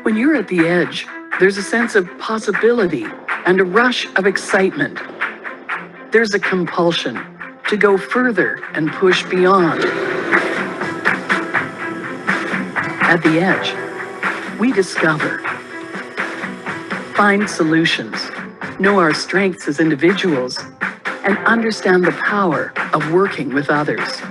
When you're at the edge, there's a sense of possibility and a rush of excitement. There's a compulsion to go further and push beyond. At the edge, we discover, find solutions, know our strengths as individuals, and understand the power of working with others.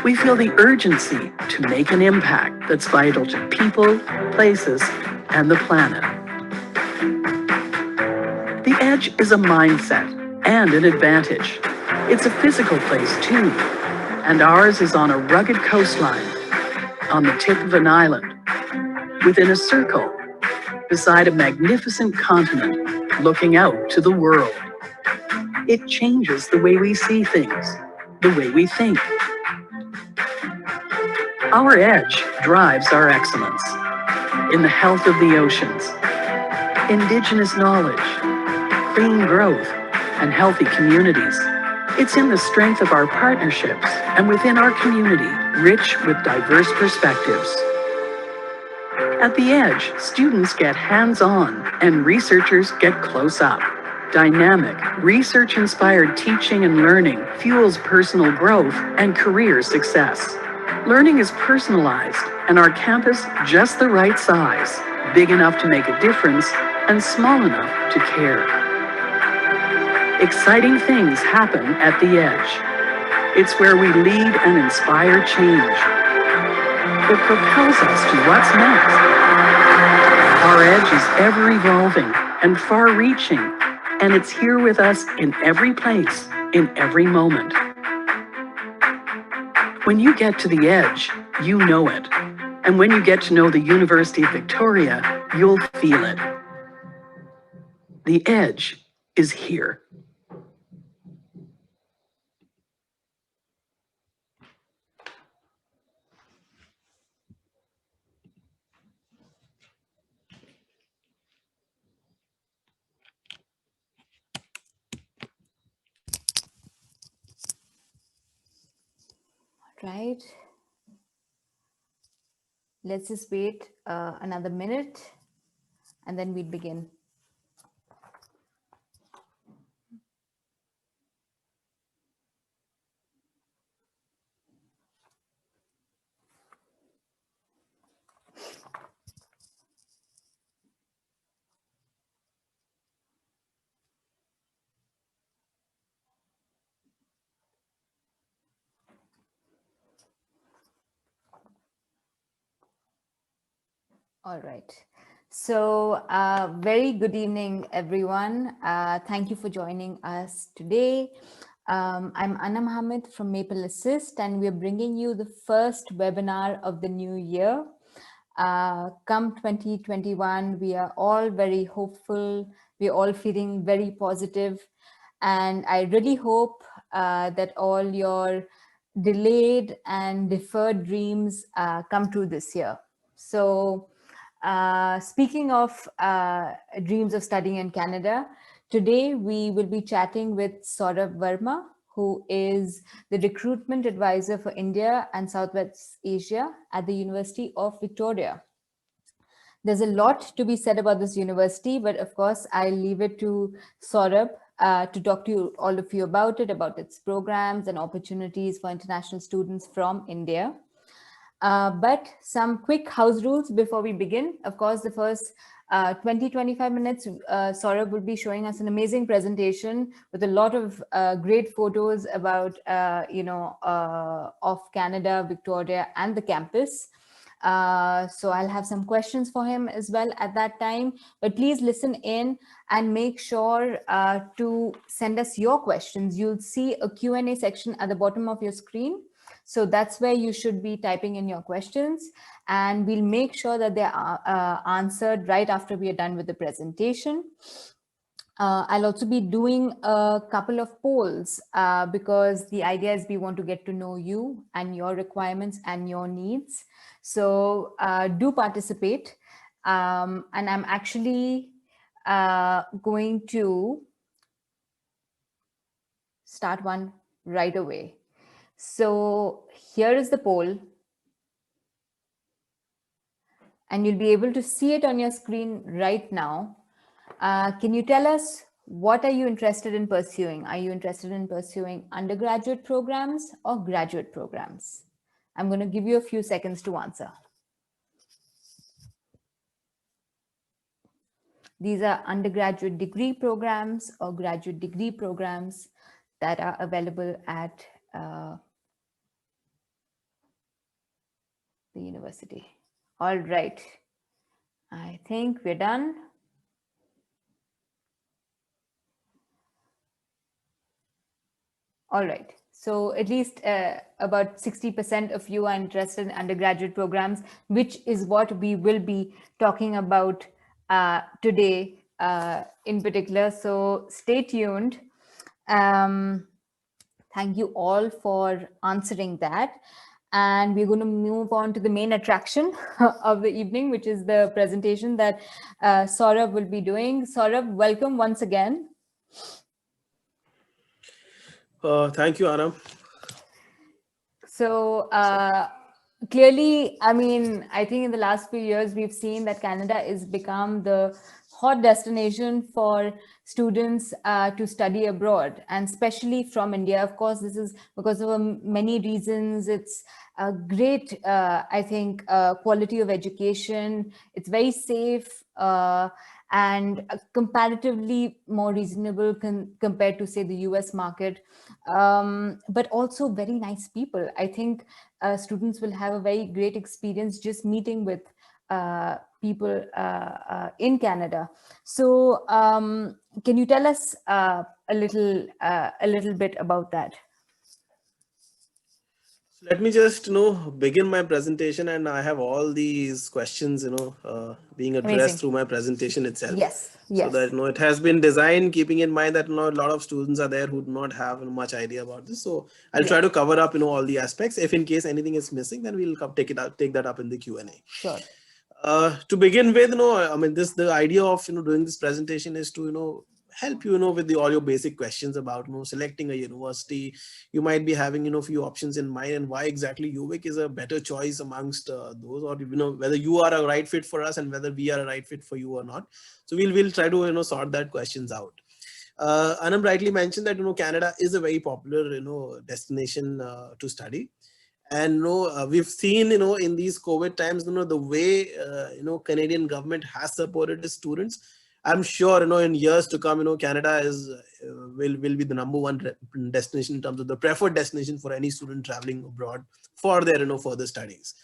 We feel the urgency to make an impact that's vital to people, places, and the planet. The edge is a mindset and an advantage. It's a physical place too, and ours is on a rugged coastline, on the tip of an island, within a circle, beside a magnificent continent, looking out to the world. It changes the way we see things, the way we think. Our edge drives our excellence in the health of the oceans, indigenous knowledge, clean growth, and healthy communities. It's in the strength of our partnerships and within our community, rich with diverse perspectives. At the edge, students get hands-on and researchers get close-up. Dynamic, research-inspired teaching and learning fuels personal growth and career success. Learning is personalized and our campus just the right size, big enough to make a difference and small enough to care. Exciting things happen at the edge. It's where we lead and inspire change. It propels us to what's next. Our edge is ever evolving and far reaching, and it's here with us in every place, in every moment. When you get to the edge, you know it. And when you get to know the University of Victoria, you'll feel it. The edge is here. Right. Let's just wait another minute and then we'd begin. All right. So very good evening, everyone. Thank you for joining us today. I'm Anna Mohammed from Maple Assist, and we're bringing you the first webinar of the new year. Come 2021, we are all very hopeful. We're all feeling very positive. And I really hope that all your delayed and deferred dreams come true this year. So speaking of dreams of studying in Canada, today we will be chatting with Saurabh Verma, who is the Recruitment Advisor for India and Southwest Asia at the University of Victoria. There's a lot to be said about this university, but of course, I'll leave it to Saurabh to talk to all of you about it, about its programs and opportunities for international students from India. But some quick house rules before we begin. Of course, the first 20-25 minutes, Saurabh will be showing us an amazing presentation with a lot of great photos about, of Canada, Victoria, and the campus. So I'll have some questions for him as well at that time, but please listen in and make sure to send us your questions. You'll see a Q&A section at the bottom of your screen. So that's where you should be typing in your questions, and we'll make sure that they are answered right after we are done with the presentation. I'll also be doing a couple of polls because the idea is we want to get to know you and your requirements and your needs. So do participate. And I'm actually going to start one right away. So here is the poll. and you'll be able to see it on your screen right now. Can you tell us what are you interested in pursuing? Are you interested in pursuing undergraduate programs or graduate programs? I'm going to give you a few seconds to answer. These are undergraduate degree programs or graduate degree programs that are available at the university. All right. I think we're done. All right. So at least about 60% of you are interested in undergraduate programs, which is what we will be talking about today in particular. So stay tuned. Thank you all for answering that. And we're going to move on to the main attraction of the evening, which is the presentation that Saurabh will be doing. Saurabh, welcome once again. Thank you, Anam. So clearly, I mean, I think in the last few years, we've seen that Canada has become the hot destination for students to study abroad, and especially from India. Of course, this is because of many reasons. It's a great, I think, quality of education. It's very safe. And comparatively more reasonable compared to, say, the US market, but also very nice people. I think students will have a very great experience just meeting with people in Canada. So can you tell us a little bit about that? Let me just, begin my presentation, and I have all these questions, being addressed Amazing. through my presentation itself. Yes. So that, it has been designed keeping in mind that, a lot of students are there who do not have much idea about this. So I'll try to cover up, all the aspects. If in case anything is missing, then we'll take that up in the Q&A. Sure. To begin with, I mean, the idea of, doing this presentation is to, help you, with all your basic questions about, selecting a university. You might be having, few options in mind, and why exactly UVic is a better choice amongst those, or, whether you are a right fit for us and whether we are a right fit for you or not. So we'll try to, sort that questions out. Anam rightly mentioned that, Canada is a very popular, destination to study. And we've seen in these COVID times the way Canadian government has supported the students. I'm sure in years to come Canada is will be the number one destination in terms of the preferred destination for any student traveling abroad for their further studies.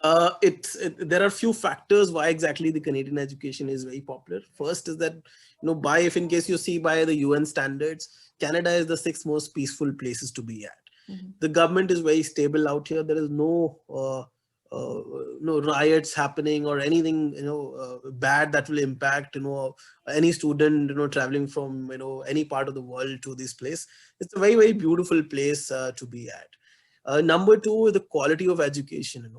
There are few factors why exactly the Canadian education is very popular. First is that if in case you see by the UN standards, Canada is the 6th most peaceful places to be at. The government is very stable out here. There is no riots happening or anything bad that will impact any student traveling from any part of the world to this place. It's a very, very beautiful place to be at. Number two is the quality of education.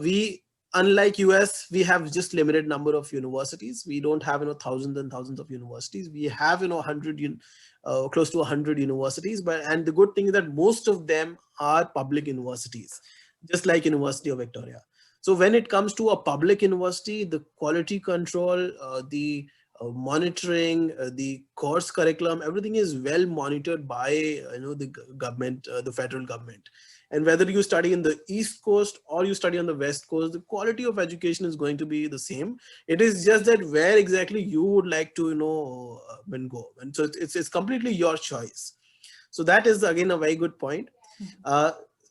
We, unlike US, we have just limited number of universities. We don't have thousands and thousands of universities. We have 100 close to 100 universities, and the good thing is that most of them are public universities, just like University of Victoria. So when it comes to a public university, the quality control, the monitoring, the course curriculum, everything is well monitored by the government, the federal government. And whether you study in the East Coast or you study on the West Coast, the quality of education is going to be the same. It is just that where exactly you would like to go, and so it's completely your choice. So that is again a very good point.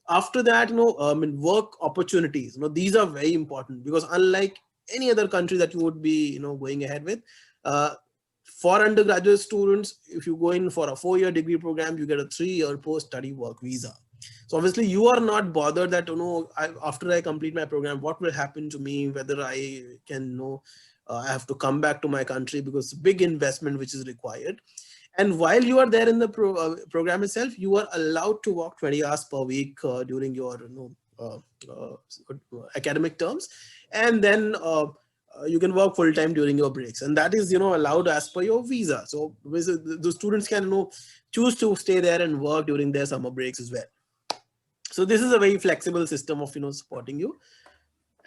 After that, work opportunities, these are very important, because unlike any other country that you would be going ahead with, for undergraduate students, if you go in for a 4-year degree program, you get a 3-year post-study work visa. So obviously you are not bothered that after I complete my program, what will happen to me, whether I can I have to come back to my country, because it's a big investment which is required. And while you are there in the program itself, you are allowed to work 20 hours per week during your academic terms, and then you can work full time during your breaks, and that is allowed as per your visa. So the students can choose to stay there and work during their summer breaks as well. So this is a very flexible system of supporting you.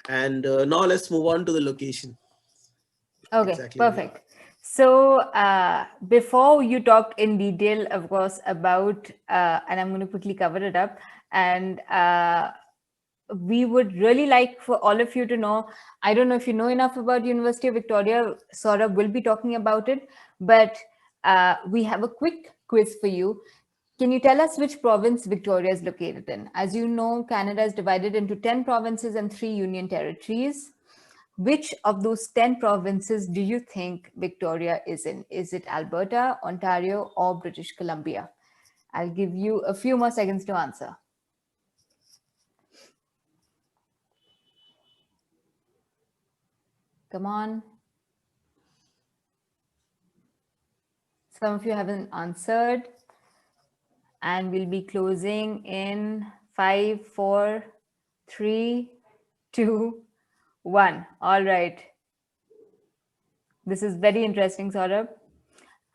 And now let's move on to the location. Okay, Exactly where we are. perfect. So before you talked in detail, of course, about, and I'm going to quickly cover it up, and we would really like for all of you to know, I don't know if you know enough about University of Victoria, Saurabh will be talking about it, but we have a quick quiz for you. Can you tell us which province Victoria is located in? As you know, Canada is divided into 10 provinces and 3 union territories. Which of those 10 provinces do you think Victoria is in? Is it Alberta, Ontario, or British Columbia? I'll give you a few more seconds to answer. Come on. Some of you haven't answered. And we'll be closing in 5, 4, 3, 2, 1. All right. This is very interesting, Saurabh.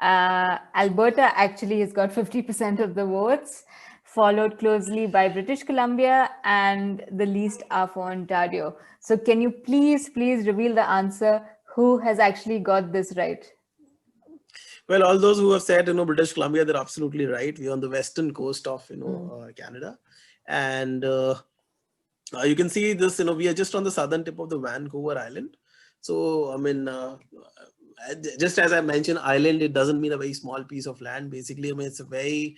Alberta actually has got 50% of the votes, followed closely by British Columbia, and the least are for Ontario. So can you please reveal the answer? Who has actually got this right? Well, all those who have said, British Columbia, they're absolutely right. We're on the western coast of, Canada. And you can see this, we are just on the southern tip of the Vancouver Island. So, I mean, just as I mentioned, island, it doesn't mean a very small piece of land. Basically, I mean, it's a very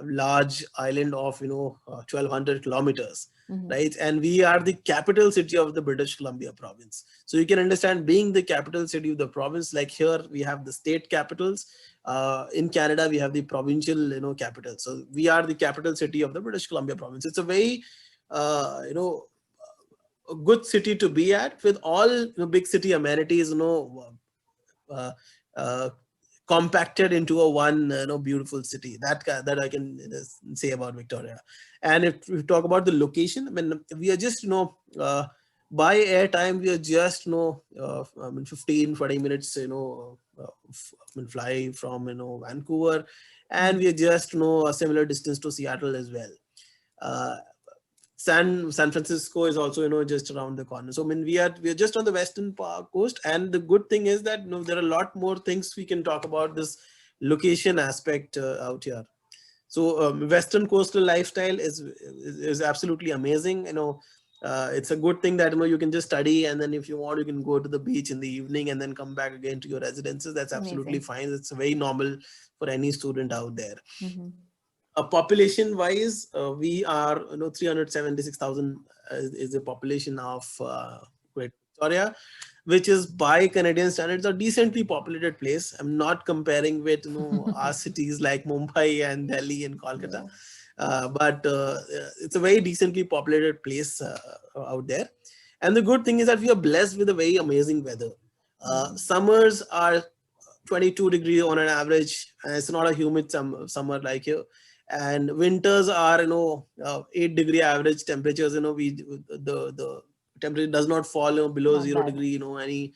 large island of 1,200 kilometers, right? And we are the capital city of the British Columbia province. So you can understand, being the capital city of the province, like here we have the state capitals. In Canada, we have the provincial capitals. So we are the capital city of the British Columbia province. It's a very a good city to be at, with all big city amenities, uh, uh, compacted into a one beautiful city. That I can say about Victoria. And if we talk about the location, I mean, we are just by air time, we are just 15 20 minutes fly from Vancouver, and we are just a similar distance to Seattle as well. San Francisco is also just around the corner. So I mean, we are just on the western coast, and the good thing is that there are a lot more things we can talk about this location aspect out here. So western coastal lifestyle is absolutely amazing. It's a good thing that you can just study, and then if you want, you can go to the beach in the evening and then come back again to your residences. That's absolutely fine. It's very normal for any student out there. Population wise, we are 376,000 is the population of Great Victoria, which is by Canadian standards a decently populated place. I'm not comparing with our cities like Mumbai and Delhi and Kolkata, but it's a very decently populated place out there. And the good thing is that we are blessed with a very amazing weather. Summers are 22 degrees on an average, and it's not a humid summer like here. And winters are 8-degree average temperatures. The temperature does not fall below Not 0 bad. degree any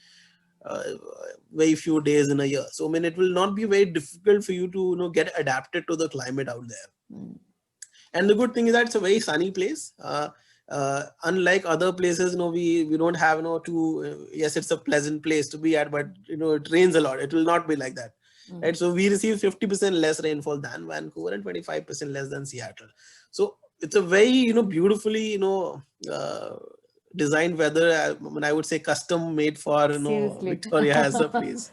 very few days in a year. So I mean, it will not be very difficult for you to get adapted to the climate out there. And the good thing is that it's a very sunny place. Unlike other places, we don't have yes, it's a pleasant place to be at, but it rains a lot. It will not be like that. Right, so we receive 50% less rainfall than Vancouver and 25% less than Seattle. So it's a very beautifully designed weather. I would say custom made for Seriously. Victoria as a place.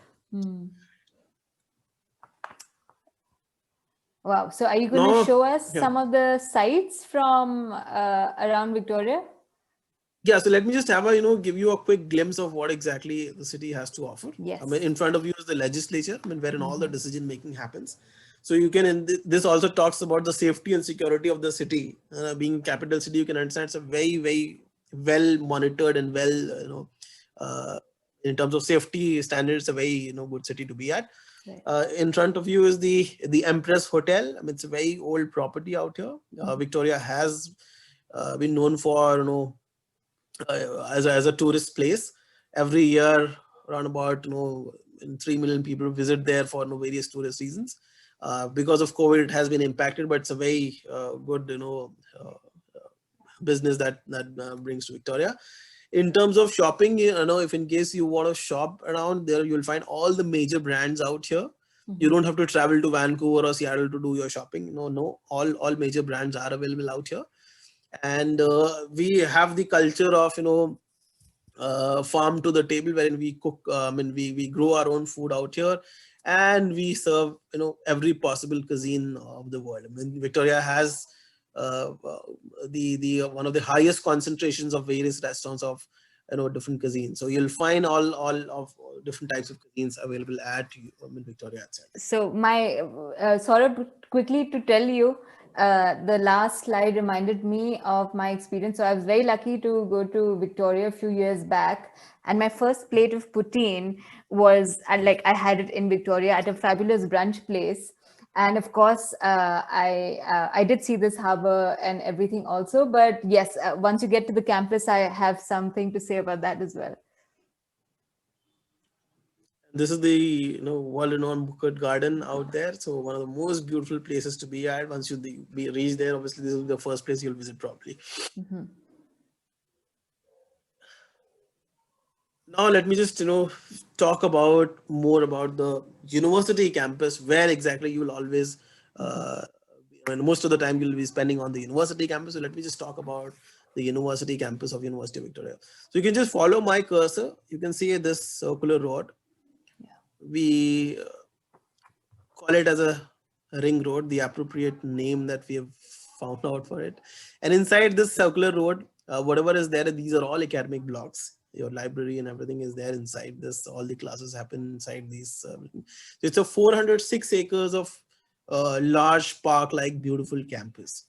Wow. So are you going to show us some of the sites from around Victoria? Yeah, so let me just have a give you a quick glimpse of what exactly the city has to offer. Yes. I mean, in front of you is the legislature, I mean, wherein all the decision making happens. So you can, this also talks about the safety and security of the city. Being capital city, you can understand it's a very, very well monitored and well, in terms of safety standards, a very good city to be at. Right. In front of you is the Empress Hotel. I mean, it's a very old property out here. Victoria has been known for as a tourist place. Every year, around about 3 million people visit there for various tourist seasons. Because of COVID, it has been impacted, but it's a very good business that brings to Victoria. In terms of shopping, if in case you want to shop around there, you'll find all the major brands out here. You don't have to travel to Vancouver or Seattle to do your shopping. No, all major brands are available out here. And we have the culture of, farm to the table, wherein we cook, we grow our own food out here, and we serve, every possible cuisine of the world. I mean, Victoria has the one of the highest concentrations of various restaurants of, different cuisines. So you'll find all of different types of cuisines available at Victoria itself. So my Saurabh, quickly to tell you, the last slide reminded me of my experience. So I was very lucky to go to Victoria a few years back, and my first plate of poutine was I had it in Victoria at a fabulous brunch place. And of course, I did see this harbor and everything also. But yes, once you get to the campus, I have something to say about that as well. This is the world-renowned Bukit Garden out there. So one of the most beautiful places to be at. Once you reach there, obviously this will be the first place you'll visit probably. Now let me just talk about more about the university campus, where exactly you will always most of the time you'll be spending on the university campus. So let me just talk about the university campus of University of Victoria. So you can just follow my cursor. You can see this circular road. We call it as a ring road, the appropriate name that we have found out for it. And inside this circular road, whatever is there, these are all academic blocks. Your library and everything is there inside this. All the classes happen inside these. It's a 406 acres of large park-like beautiful campus.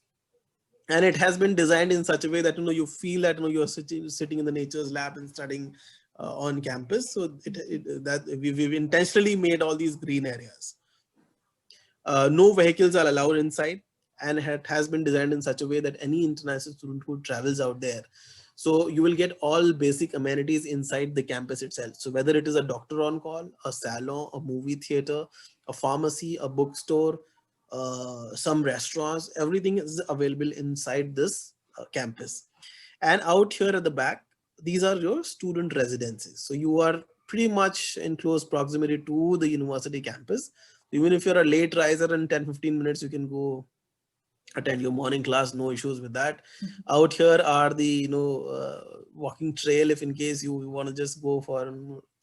And it has been designed in such a way that you feel that you're sitting in the nature's lab and studying on campus. So that we've intentionally made all these green areas. No vehicles are allowed inside, and it has been designed in such a way that any international student who travels out there, so you will get all basic amenities inside the campus itself. So whether it is a doctor on call, a salon, a movie theater, a pharmacy, a bookstore, some restaurants, everything is available inside this campus. And out here at the back, these are your student residencies. So you are pretty much in close proximity to the university campus. Even if you're a late riser, in 10-15 minutes, you can go attend your morning class, no issues with that. Out here are the walking trail. If in case you want to just go for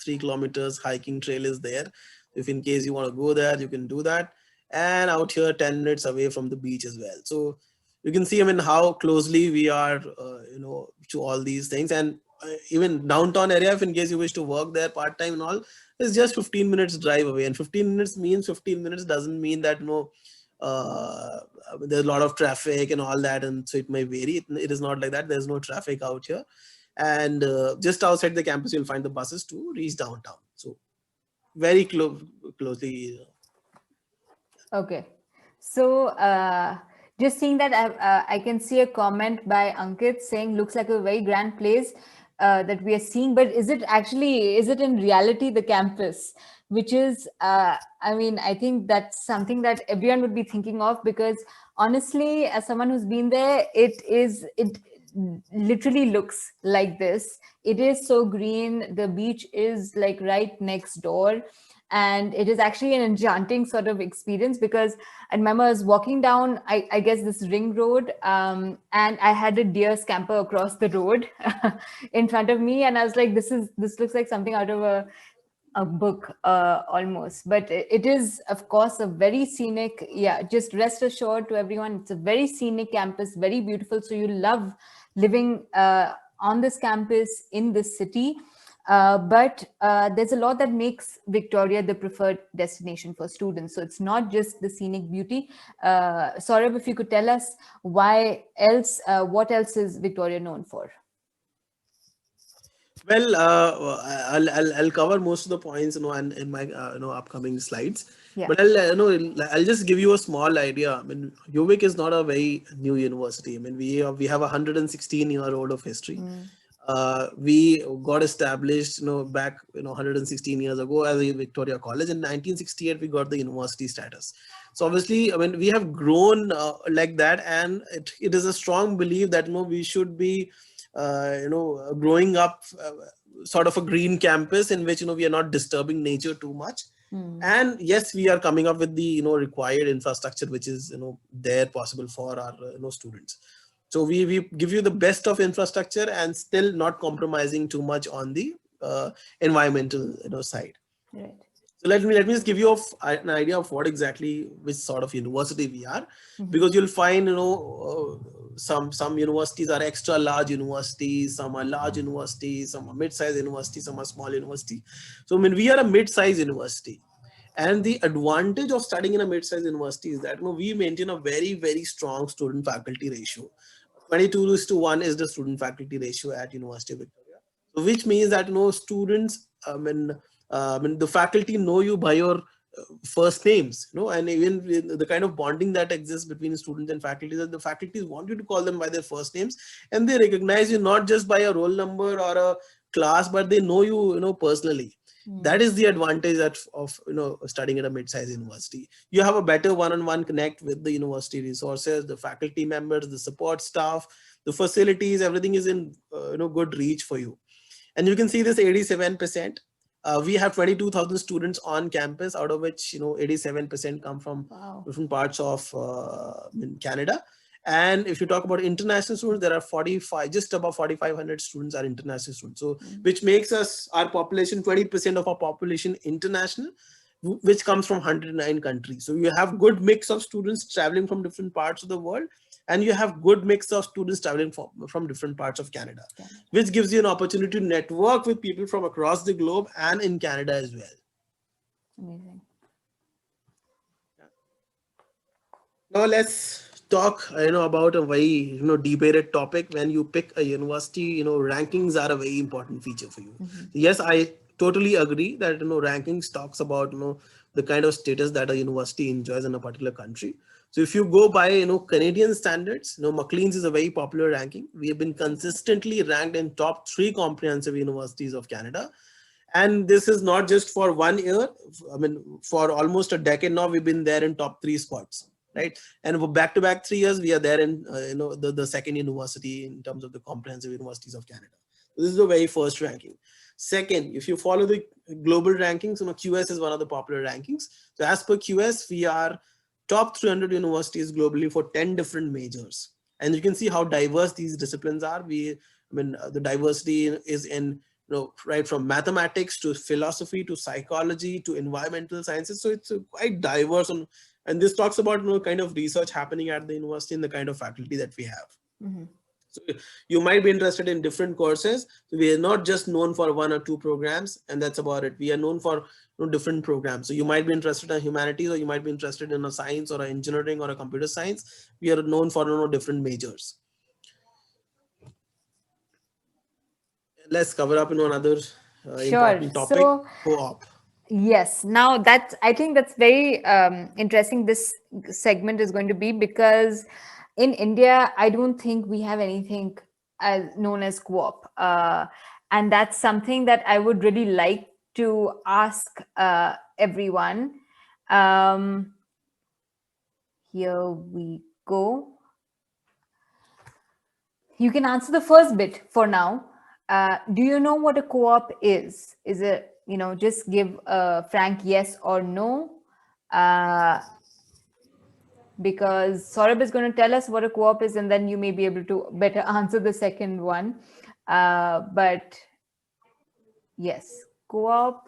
3 kilometers, hiking trail is there. If in case you want to go there, you can do that. And out here 10 minutes away from the beach as well. So you can see how closely we are to all these things. And even downtown area, if in case you wish to work there part-time and all, it's just 15 minutes drive away. And 15 minutes means 15 minutes doesn't mean that there's a lot of traffic and all that, and so it may vary. It is not like that. There's no traffic out here. And just outside the campus, you'll find the buses to reach downtown. So very closely. Okay. So just seeing that, I can see a comment by Ankit saying, looks like a very grand place that we are seeing, but is it in reality the campus? Which is, I think that's something that everyone would be thinking of, because honestly, as someone who's been there, it literally looks like this. It is so green. The beach is like right next door. And it is actually an enchanting sort of experience, because I remember I was walking down, I guess, this ring road, and I had a deer scamper across the road in front of me. And I was like, this looks like something out of a book almost. But it is, of course, a very scenic, just rest assured to everyone, it's a very scenic campus, very beautiful. So you love living on this campus in this city. But there's a lot that makes Victoria the preferred destination for students. So it's not just the scenic beauty. Saurabh, if you could tell us what else is Victoria known for? Well, I'll cover most of the points, in my upcoming slides. Yeah. But I'll just give you a small idea. I mean, UVic is not a very new university. I mean, we have 116-year-old of history. We got established, back 116 years ago as a Victoria College. In 1968, we got the university status. So obviously, I mean, we have grown like that, and it is a strong belief that we should be growing up sort of a green campus in which, we are not disturbing nature too much. And yes, we are coming up with the, required infrastructure, which is, there possible for our, students. So we give you the best of infrastructure and still not compromising too much on the environmental, side. Right. So let me just give you an idea of what exactly, which sort of university we are, because you'll find, some universities are extra large universities, some are large universities, some are mid-sized universities, some are small university. So we are a mid-sized university. And the advantage of studying in a mid-sized university is that, we maintain a very, very strong student faculty ratio. 22:1 is the student faculty ratio at University of Victoria. So which means that, students, the faculty know you by your first names, and even the kind of bonding that exists between students and faculty, that the faculties want you to call them by their first names, and they recognize you not just by a roll number or a class, but they know you, personally. That is the advantage of studying at a mid-sized university. You have a better one-on-one connect with the university resources, the faculty members, the support staff, the facilities. Everything is in good reach for you. And you can see this 87%. We have 22,000 students on campus, out of which 87% come from different parts of Canada. And if you talk about international students, there are just above 4,500 students are international students. So which makes our population 20% of our population international, which comes from 109 countries. So you have good mix of students traveling from different parts of the world, and you have good mix of students traveling from different parts of Canada, which gives you an opportunity to network with people from across the globe and in Canada as well. Amazing. Now let's talk, about a very, debated topic. When you pick a university, rankings are a very important feature for you. Yes, I totally agree that, rankings talks about, the kind of status that a university enjoys in a particular country. So if you go by, Canadian standards, Maclean's is a very popular ranking. We have been consistently ranked in top 3 comprehensive universities of Canada. And this is not just for 1 year. For almost a decade now, we've been there in top 3 spots, right? And back to back 3 years, we are there in, the second university in terms of the comprehensive universities of Canada. So this is the very first ranking. Second, if you follow the global rankings, QS is one of the popular rankings. So as per QS, we are top 300 universities globally for 10 different majors. And you can see how diverse these disciplines are. The diversity is in, right from mathematics to philosophy to psychology to environmental sciences. So it's quite diverse. And this talks about, kind of research happening at the university and the kind of faculty that we have. So you might be interested in different courses. So we are not just known for 1 or 2 programs, and that's about it. We are known for different programs. So you might be interested in humanities, or you might be interested in a science or a engineering or a computer science. We are known for different majors. Let's cover up another important topic. So, Co-op. Yes. Now I think that's very interesting. This segment is going to be because in India, I don't think we have anything as known as co-op, and that's something that I would really like to ask everyone. Here we go. You can answer the first bit for now. Do you know what a co-op is? Is it, just give a frank yes or no? Because Saurabh is going to tell us what a co-op is, and then you may be able to better answer the second one. But yes, co-op.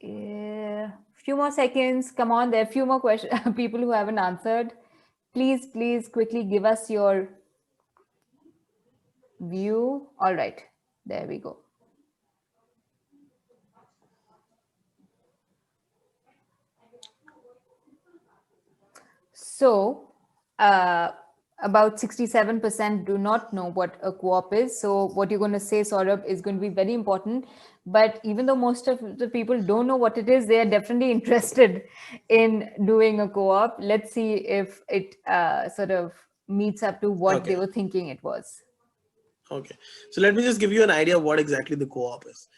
Few more seconds. Come on, there are a few more questions. People who haven't answered. Please quickly give us your view. All right, there we go. So about 67% do not know what a co-op is. So what you're going to say, Saurabh, is going to be very important. But even though most of the people don't know what it is, they are definitely interested in doing a co-op. Let's see if it sort of meets up to what they were thinking it was. Okay, so let me just give you an idea of what exactly the co-op is.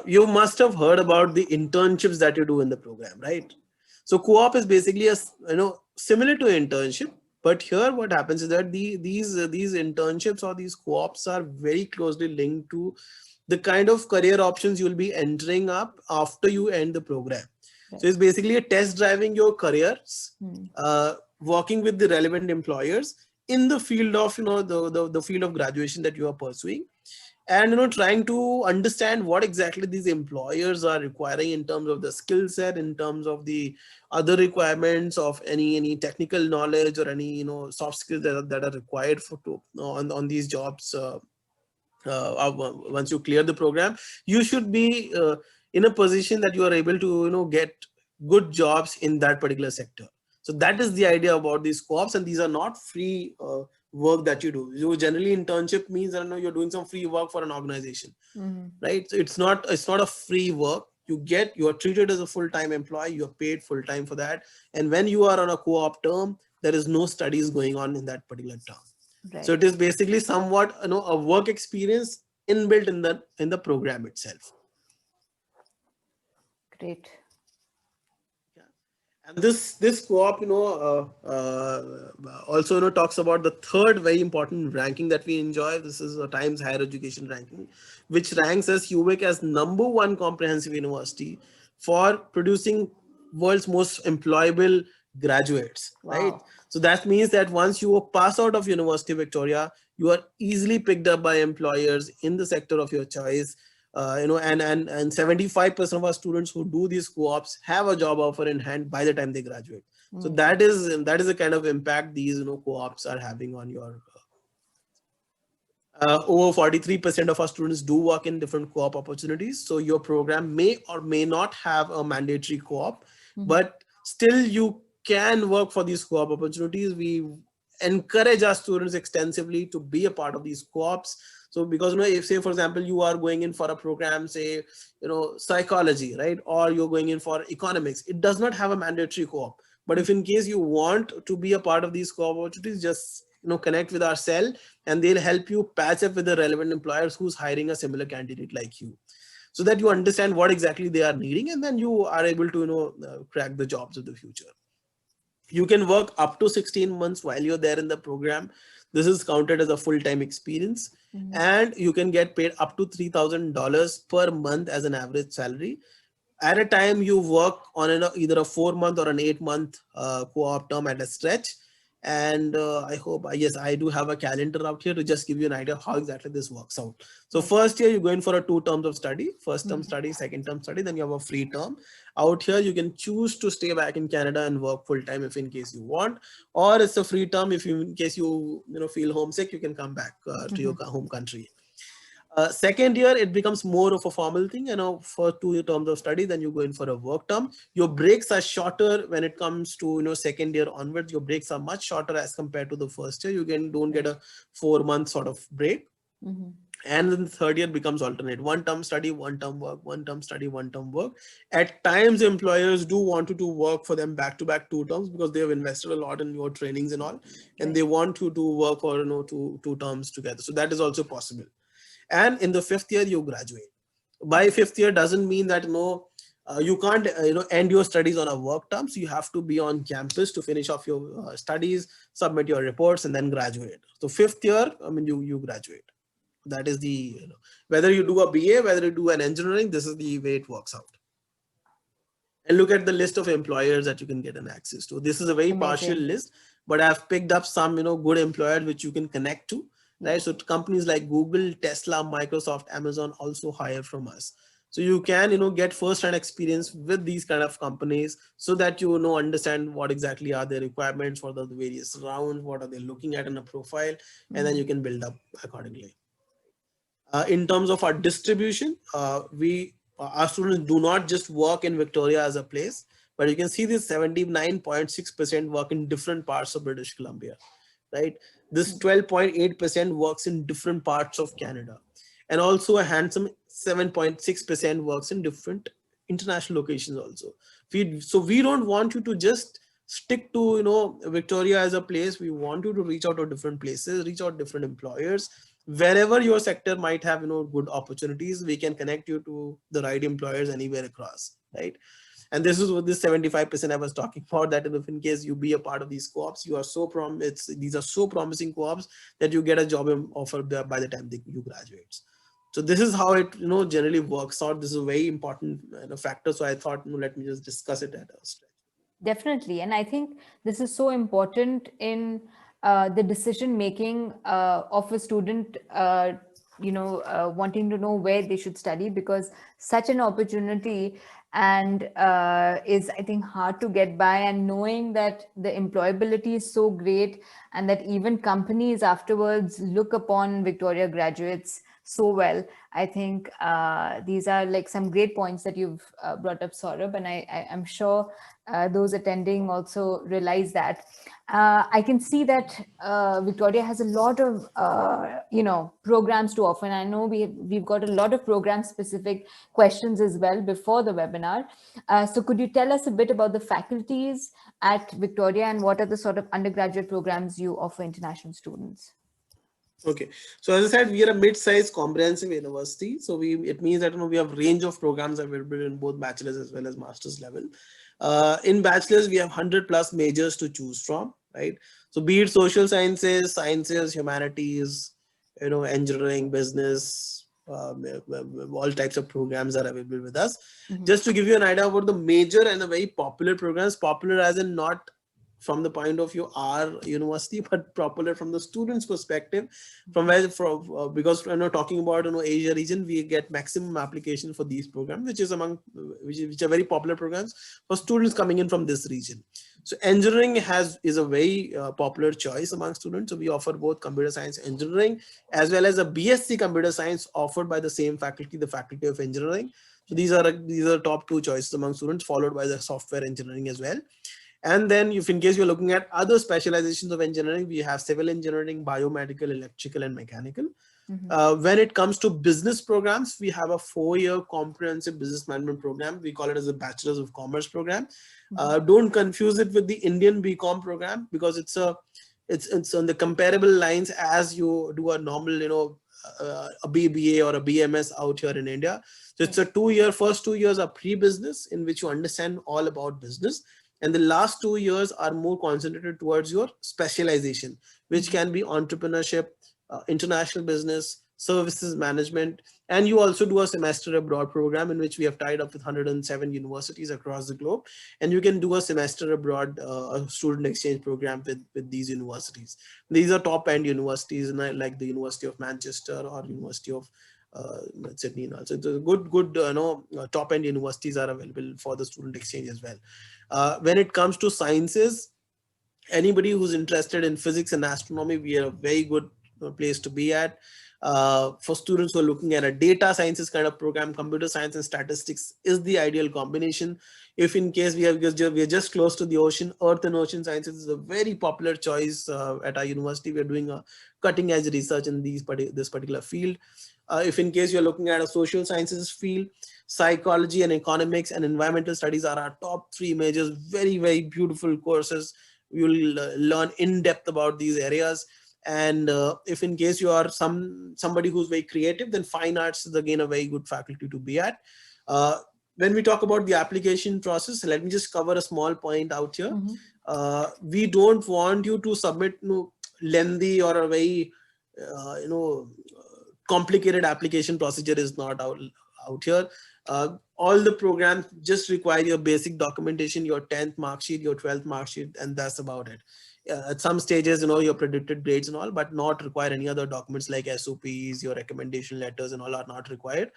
You must have heard about the internships that you do in the program, right? So co-op is basically similar to internship, But here what happens is that these internships or these co-ops are very closely linked to the kind of career options you'll be entering up after you end the program. So it's basically a test driving your careers, working with the relevant employers in the field of the field of graduation that you are pursuing, and trying to understand what exactly these employers are requiring in terms of the skill set, in terms of the other requirements of any technical knowledge or any soft skills that are required for to on these jobs. Once you clear the program, you should be in a position that you are able to get good jobs in that particular sector. So that is the idea about these co-ops, and these are not free work that you do. You generally, internship means you're doing some free work for an organization, right? So it's not a free work. You are treated as a full-time employee, you're paid full-time for that, and when you are on a co-op term, there is no studies going on in that particular term. So it is basically somewhat a work experience inbuilt in the program itself. Great. And this co-op also talks about the third very important ranking that we enjoy. This is a Times Higher Education ranking, which ranks as UVic as #1 comprehensive university for producing world's most employable graduates. Wow. Right? So that means that once you pass out of University of Victoria, you are easily picked up by employers in the sector of your choice. And 75% of our students who do these co-ops have a job offer in hand by the time they graduate. So that is the kind of impact these co-ops are having on your. Over 43% of our students do work in different co-op opportunities. So your program may or may not have a mandatory co-op, but still you can work for these co-op opportunities. We encourage our students extensively to be a part of these co-ops. So because if, say for example, you are going in for a program, say psychology, right, or you're going in for economics, it does not have a mandatory co-op. But if in case you want to be a part of these co-op opportunities, just connect with our cell, and they'll help you patch up with the relevant employers who's hiring a similar candidate like you, so that you understand what exactly they are needing, and then you are able to crack the jobs of the future. You can work up to 16 months while you're there in the program. This is counted as a full-time experience, and you can get paid up to $3,000 per month as an average salary. At a time, you work on either a 4-month or an 8-month co-op term at a stretch. And I hope, yes, I do have a calendar out here to just give you an idea of how exactly this works out. So first year, you go in for a 2 terms of study, first term study, second term study, then you have a free term. Out here, you can choose to stay back in Canada and work full time if in case you want, or it's a free term. If you, in case you feel homesick, you can come back to your home country. Second year, it becomes more of a formal thing. For 2 terms of study, then you go in for a work term. Your breaks are shorter when it comes to second year onwards. Your breaks are much shorter as compared to the first year. You don't get a 4-month sort of break. And then the third year becomes alternate: 1 term study, 1 term work, 1 term study, 1 term work. At times, employers do want you to work for them back to back 2 terms because they have invested a lot in your trainings and all, and they want you to work for two terms together. So that is also possible. And in the 5th year, you graduate. By 5th year doesn't mean that you can't end your studies on a work term. So you have to be on campus to finish off your studies, submit your reports, and then graduate. So 5th year, you graduate. That is the whether you do a BA, whether you do an engineering, this is the way it works out. And look at the list of employers that you can get an access to. This is a very partial list, but I've picked up some good employers which you can connect to. Right, so companies like Google, Tesla, Microsoft, Amazon also hire from us. So you can get first-hand experience with these kind of companies, so that understand what exactly are their requirements for the various rounds, what are they looking at in a profile, and then you can build up accordingly. In terms of our distribution, our students do not just work in Victoria as a place, but you can see this 79.6% work in different parts of British Columbia. Right, this 12.8% works in different parts of Canada, and also a handsome 7.6% works in different international locations also. So we don't want you to just stick to Victoria as a place. We want you to reach out to different places, reach out to different employers. Wherever your sector might have good opportunities, we can connect you to the right employers anywhere across. Right. And this is what this 75% I was talking about, that if in case you be a part of these co-ops, you are these are so promising co-ops that you get a job offer by the time you graduate. So this is how it generally works out. This is a very important factor. So I thought, let me just discuss it at a stretch. Definitely. And I think this is so important in the decision making of a student, wanting to know where they should study, because such an opportunity and is, I think, hard to get by. And knowing that the employability is so great and that even companies afterwards look upon Victoria graduates so well. I think these are like some great points that you've brought up, Saurabh, and I'm sure those attending also realize that. I can see that Victoria has a lot of programs to offer, and I know we've got a lot of program specific questions as well before the webinar. So could you tell us a bit about the faculties at Victoria and what are the sort of undergraduate programs you offer international students? Okay, so as I said, we are a mid-sized comprehensive university. So it means that we have range of programs available in both bachelor's as well as master's level. In bachelor's, we have 100 plus majors to choose from, right? So be it social sciences, humanities, engineering, business, all types of programs are available with us. Mm-hmm. Just to give you an idea about the major and the very popular programs, popular as in not from the point of view our university, but popular from the students perspective, because talking about Asia region, we get maximum application for these programs, which are very popular programs for students coming in from this region. So engineering is a very popular choice among students. So we offer both computer science engineering as well as a BSc computer science offered by the same faculty, the Faculty of Engineering. So these are top two choices among students, followed by the software engineering as well. And then if in case you're looking at other specializations of engineering, we have civil engineering, biomedical, electrical, and mechanical. Mm-hmm. When it comes to business programs, we have a 4-year comprehensive business management program. We call it as a Bachelor's of Commerce program. Don't confuse it with the Indian BCom program, because it's on the comparable lines as you do a normal, a BBA or a BMS out here in India. So it's a 2-year, first 2 years are pre-business, in which you understand all about business. And the last 2 years are more concentrated towards your specialization, which can be entrepreneurship, international business, services management. And you also do a semester abroad program, in which we have tied up with 107 universities across the globe. And you can do a semester abroad, a student exchange program with these universities. These are top end universities, like the University of Manchester or University of Sydney. And also, the good top end universities are available for the student exchange as well. When it comes to sciences, anybody who's interested in physics and astronomy, we are a very good place to be at. For students who are looking at a data sciences kind of program, computer science and statistics is the ideal combination. If in case we are just close to the ocean, earth and ocean sciences is a very popular choice at our university. We are doing a cutting edge research in this particular field. If in case you're looking at a social sciences field, psychology and economics and environmental studies are our top 3 majors. Very, very beautiful courses. You will learn in depth about these areas. And if in case you are somebody who's very creative, then fine arts is again a very good faculty to be at. When we talk about the application process, let me just cover a small point out here. We don't want you to submit lengthy or a very complicated application procedure is not out here. All the programs just require your basic documentation, your 10th mark sheet, your 12th mark sheet, and that's about it. At some stages, your predicted grades and all, but not require any other documents like SOPs, your recommendation letters and all are not required.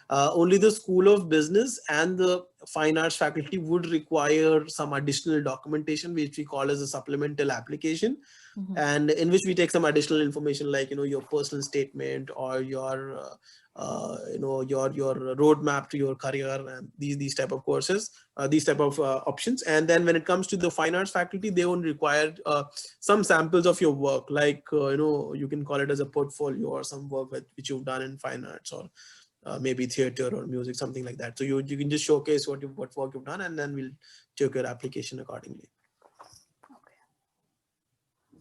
Only the School of Business and the Fine Arts faculty would require some additional documentation, which we call as a supplemental application. And in which we take some additional information like your personal statement or your your roadmap to your career and these type of courses, these type of options. And then when it comes to the fine arts faculty, they won't require some samples of your work, like you can call it as a portfolio or some work which you've done in fine arts, or maybe theater or music, something like that. So you can just showcase what work you've done, and then we'll check your application accordingly.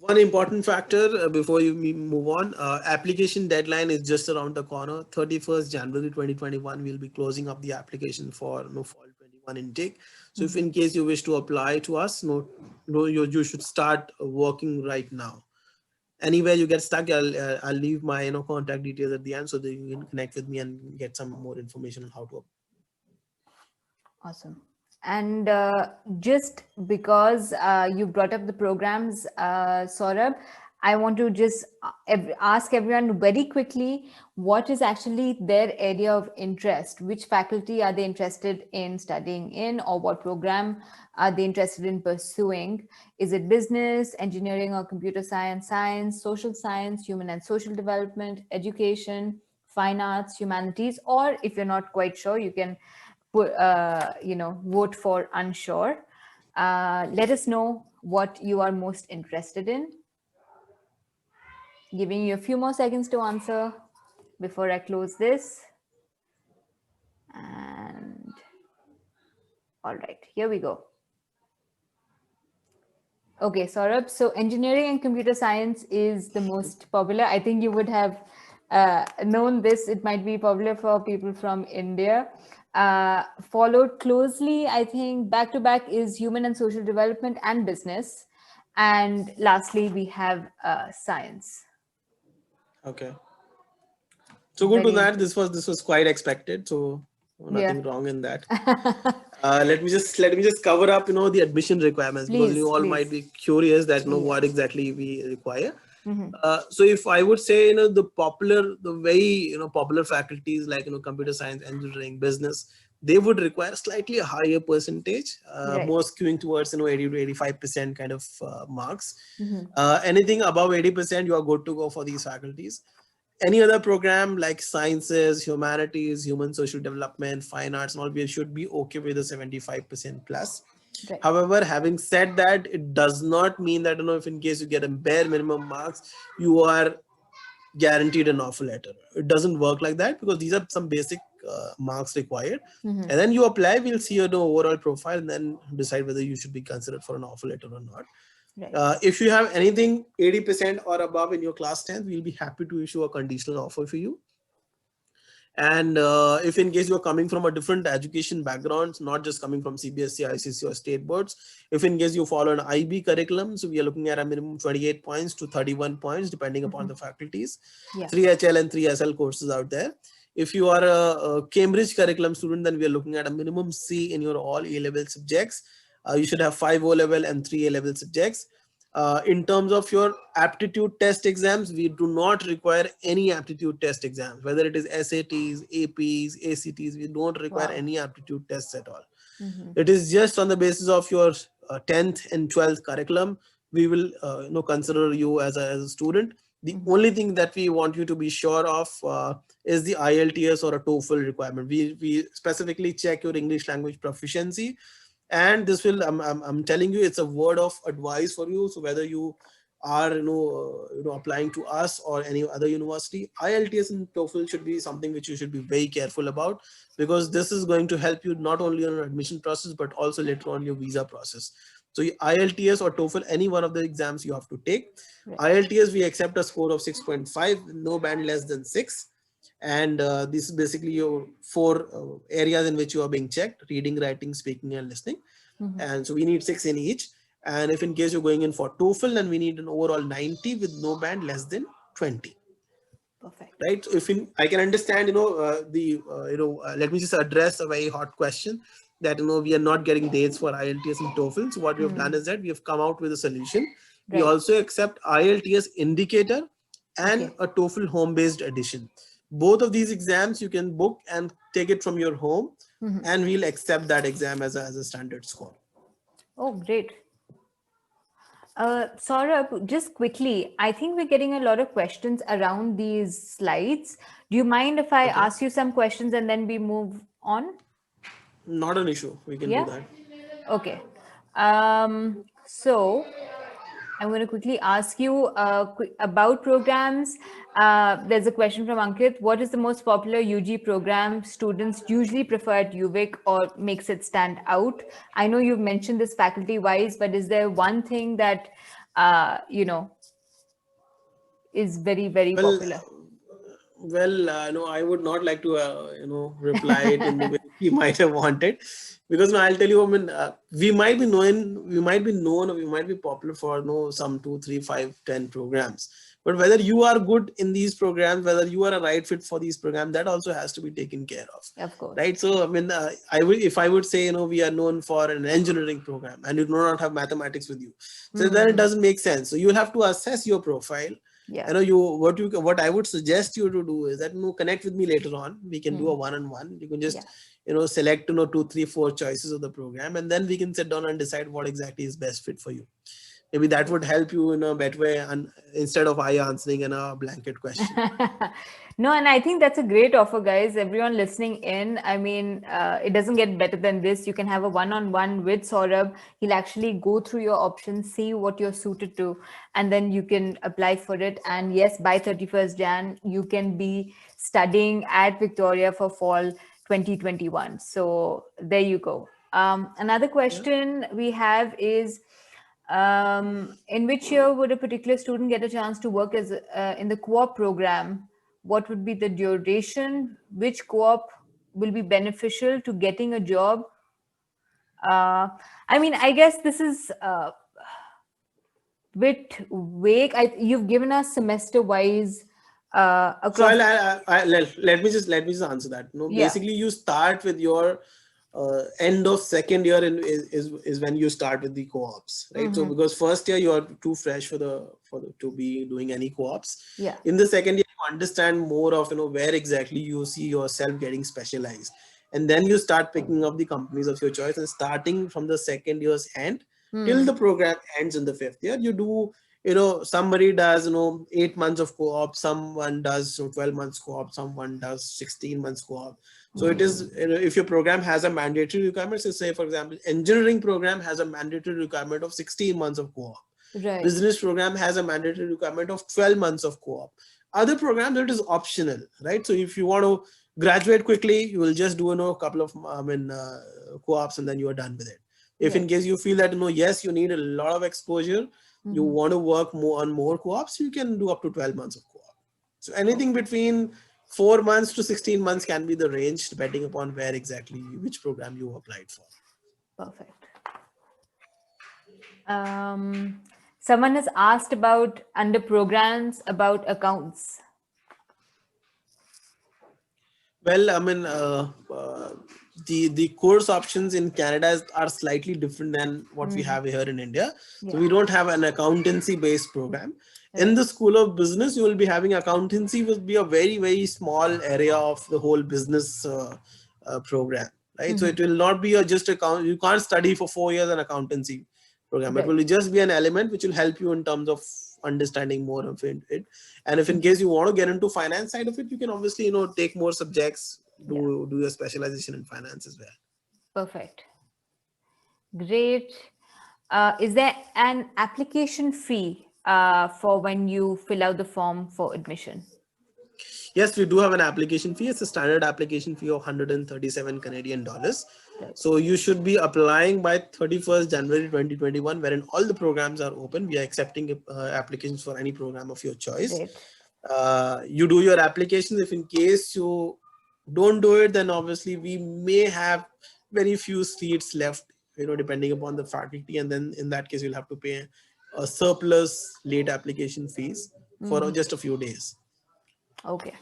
One important factor before you move on, application deadline is just around the corner. 31st January 2021, we'll be closing up the application for fall one intake. So if in case you wish to apply to us, you should start working right now. Anywhere you get stuck, I'll leave my contact details at the end so that you can connect with me and get some more information on how to. Awesome. And just because you brought up the programs, Saurabh, I want to just ask everyone very quickly, what is actually their area of interest? Which faculty are they interested in studying in, or what program are they interested in pursuing? Is it business, engineering or computer science, social science, human and social development, education, fine arts, humanities, or if you're not quite sure, you can vote for unsure. Let us know what you are most interested in. Giving you a few more seconds to answer before I close this. And all right, here we go. Okay, Saurabh, so engineering and computer science is the most popular. I think you would have known this. It might be popular for people from India. Followed closely, I think, back to back is human and social development and business. And lastly, we have science. Okay. So good to that. This was quite expected. So nothing wrong in that. Let me just cover up the admission requirements, because you all might be curious that what exactly we require. So if I would say the very popular faculties like computer science, engineering, business, they would require slightly a higher percentage, more skewing towards 80 to 85% kind of marks. Anything above 80%, you are good to go for these faculties. Any other program like sciences, humanities, human social development, fine arts, and all, we should be okay with the 75% plus. Right. However, having said that, it does not mean that if in case you get a bare minimum marks, you are guaranteed an offer letter. It doesn't work like that, because these are some basic marks required. And then you apply, we'll see your overall profile and then decide whether you should be considered for an offer letter or not. Right. If you have anything 80% or above in your class 10, we'll be happy to issue a conditional offer for you. And if in case you're coming from a different education background, not just coming from CBSE, ICSE or state boards, if in case you follow an IB curriculum, so we are looking at a minimum 28 points to 31 points, depending upon the faculties. 3HL and 3SL courses out there. If you are a Cambridge curriculum student, then we are looking at a minimum C in your all A-level subjects. You should have 5 O-level and 3 A-level subjects. In terms of your aptitude test exams, we do not require any aptitude test exams, whether it is SATs, APs, ACTs, we don't require any aptitude tests at all. It is just on the basis of your 10th and 12th curriculum, we will consider you as a student. The only thing that we want you to be sure of is the IELTS or a TOEFL requirement. We specifically check your English language proficiency. And this will, I'm telling you, it's a word of advice for you. So whether you are, applying to us or any other university, IELTS and TOEFL should be something which you should be very careful about, because this is going to help you not only on your admission process, but also later on your visa process. So IELTS or TOEFL, any one of the exams you have to take. IELTS, we accept a score of 6.5, no band less than 6. And this is basically your 4 areas in which you are being checked: reading, writing, speaking, and listening. And so we need 6 in each. And if in case you're going in for TOEFL, then we need an overall 90 with no band less than 20. Perfect. Right. So if I can understand, let me just address a very hot question that, we are not getting dates for IELTS and TOEFL. So what we have done is that we have come out with a solution. We also accept IELTS indicator and a TOEFL home-based edition. Both of these exams you can book and take it from your home, and we'll accept that exam as a standard score. Oh, great. Saurabh, just quickly, I think we're getting a lot of questions around these slides. Do you mind if I ask you some questions and then we move on? Not an issue. We can do that. Okay. So I'm going to quickly ask you about programs. There's a question from Ankit. What is the most popular UG program students usually prefer at UVic or makes it stand out? I know you've mentioned this faculty-wise, but is there one thing that, is very, very popular? Well, no, I would not like to, reply it in the way he might have wanted, because no, I'll tell you, I mean, we might be known, or we might be popular for some 2, 3, 5, 10 programs. But whether you are good in these programs, whether you are a right fit for these programs, that also has to be taken care of, Of course. right? So, I mean, if I would say, we are known for an engineering program, and you do not have mathematics with you, so then it doesn't make sense. So you have to assess your profile. Yeah. What I would suggest you to do is that connect with me later on. We can do a one-on-one. You can just select 2, 3, 4 choices of the program, and then we can sit down and decide what exactly is best fit for you. Maybe that would help you in a better way, and instead of I answering in a blanket question. No, and I think that's a great offer, guys. Everyone listening in, I mean, it doesn't get better than this. You can have a one-on-one with Saurabh. He'll actually go through your options, see what you're suited to, and then you can apply for it. And yes, by 31st Jan, you can be studying at Victoria for fall 2021. So there you go. Another question we have is, in which year would a particular student get a chance to work as in the co-op program? What would be the duration? Which co-op will be beneficial to getting a job? I mean, I guess this is a bit vague. You've given us semester-wise So across. let me just answer that. Yeah. Basically, you start with your end of second year is when you start with the co-ops, right? So because first year you are too fresh to be doing any co-ops. Yeah. In the second year, you understand more of where exactly you see yourself getting specialized, and then you start picking up the companies of your choice, and starting from the second year's end till the program ends in the fifth year, you do somebody does 8 months of co-op, someone does 12 months co-op, someone does 16 months co-op. So it is, if your program has a mandatory requirement, so say for example engineering program has a mandatory requirement of 16 months of co-op, Right. business program has a mandatory requirement of 12 months of co-op. Other programs, it is optional, right? So if you want to graduate quickly, you will just do a couple of co-ops, and then you are done with it. If in case you feel that yes, you need a lot of exposure, you want to work more on more co-ops, you can do up to 12 months of co-op. So anything between 4 months to 16 months can be the range, depending upon where exactly which program you applied for. Perfect. Someone has asked about under programs about accounts. Well, I mean, the course options in Canada are slightly different than what we have here in India. So we don't have an accountancy based program. In the School of Business, you will be having accountancy will be a very, very small area of the whole business program, right? So it will not be just account. You can't study for 4 years an accountancy program. It will just be an element which will help you in terms of understanding more of it. And if in case you want to get into finance side of it, you can obviously take more subjects, do your specialization in finance as well. Perfect. Great. Is there an application fee for when you fill out the form for admission? Yes, we do have an application fee. It's a standard application fee of 137 Canadian dollars. So you should be applying by 31st January 2021, wherein all the programs are open. We are accepting applications for any program of your choice. You do your applications. If in case you don't do it, then obviously we may have very few seats left, depending upon the faculty. And then in that case, you'll have to pay a surplus late application fees for just a few days. Okay.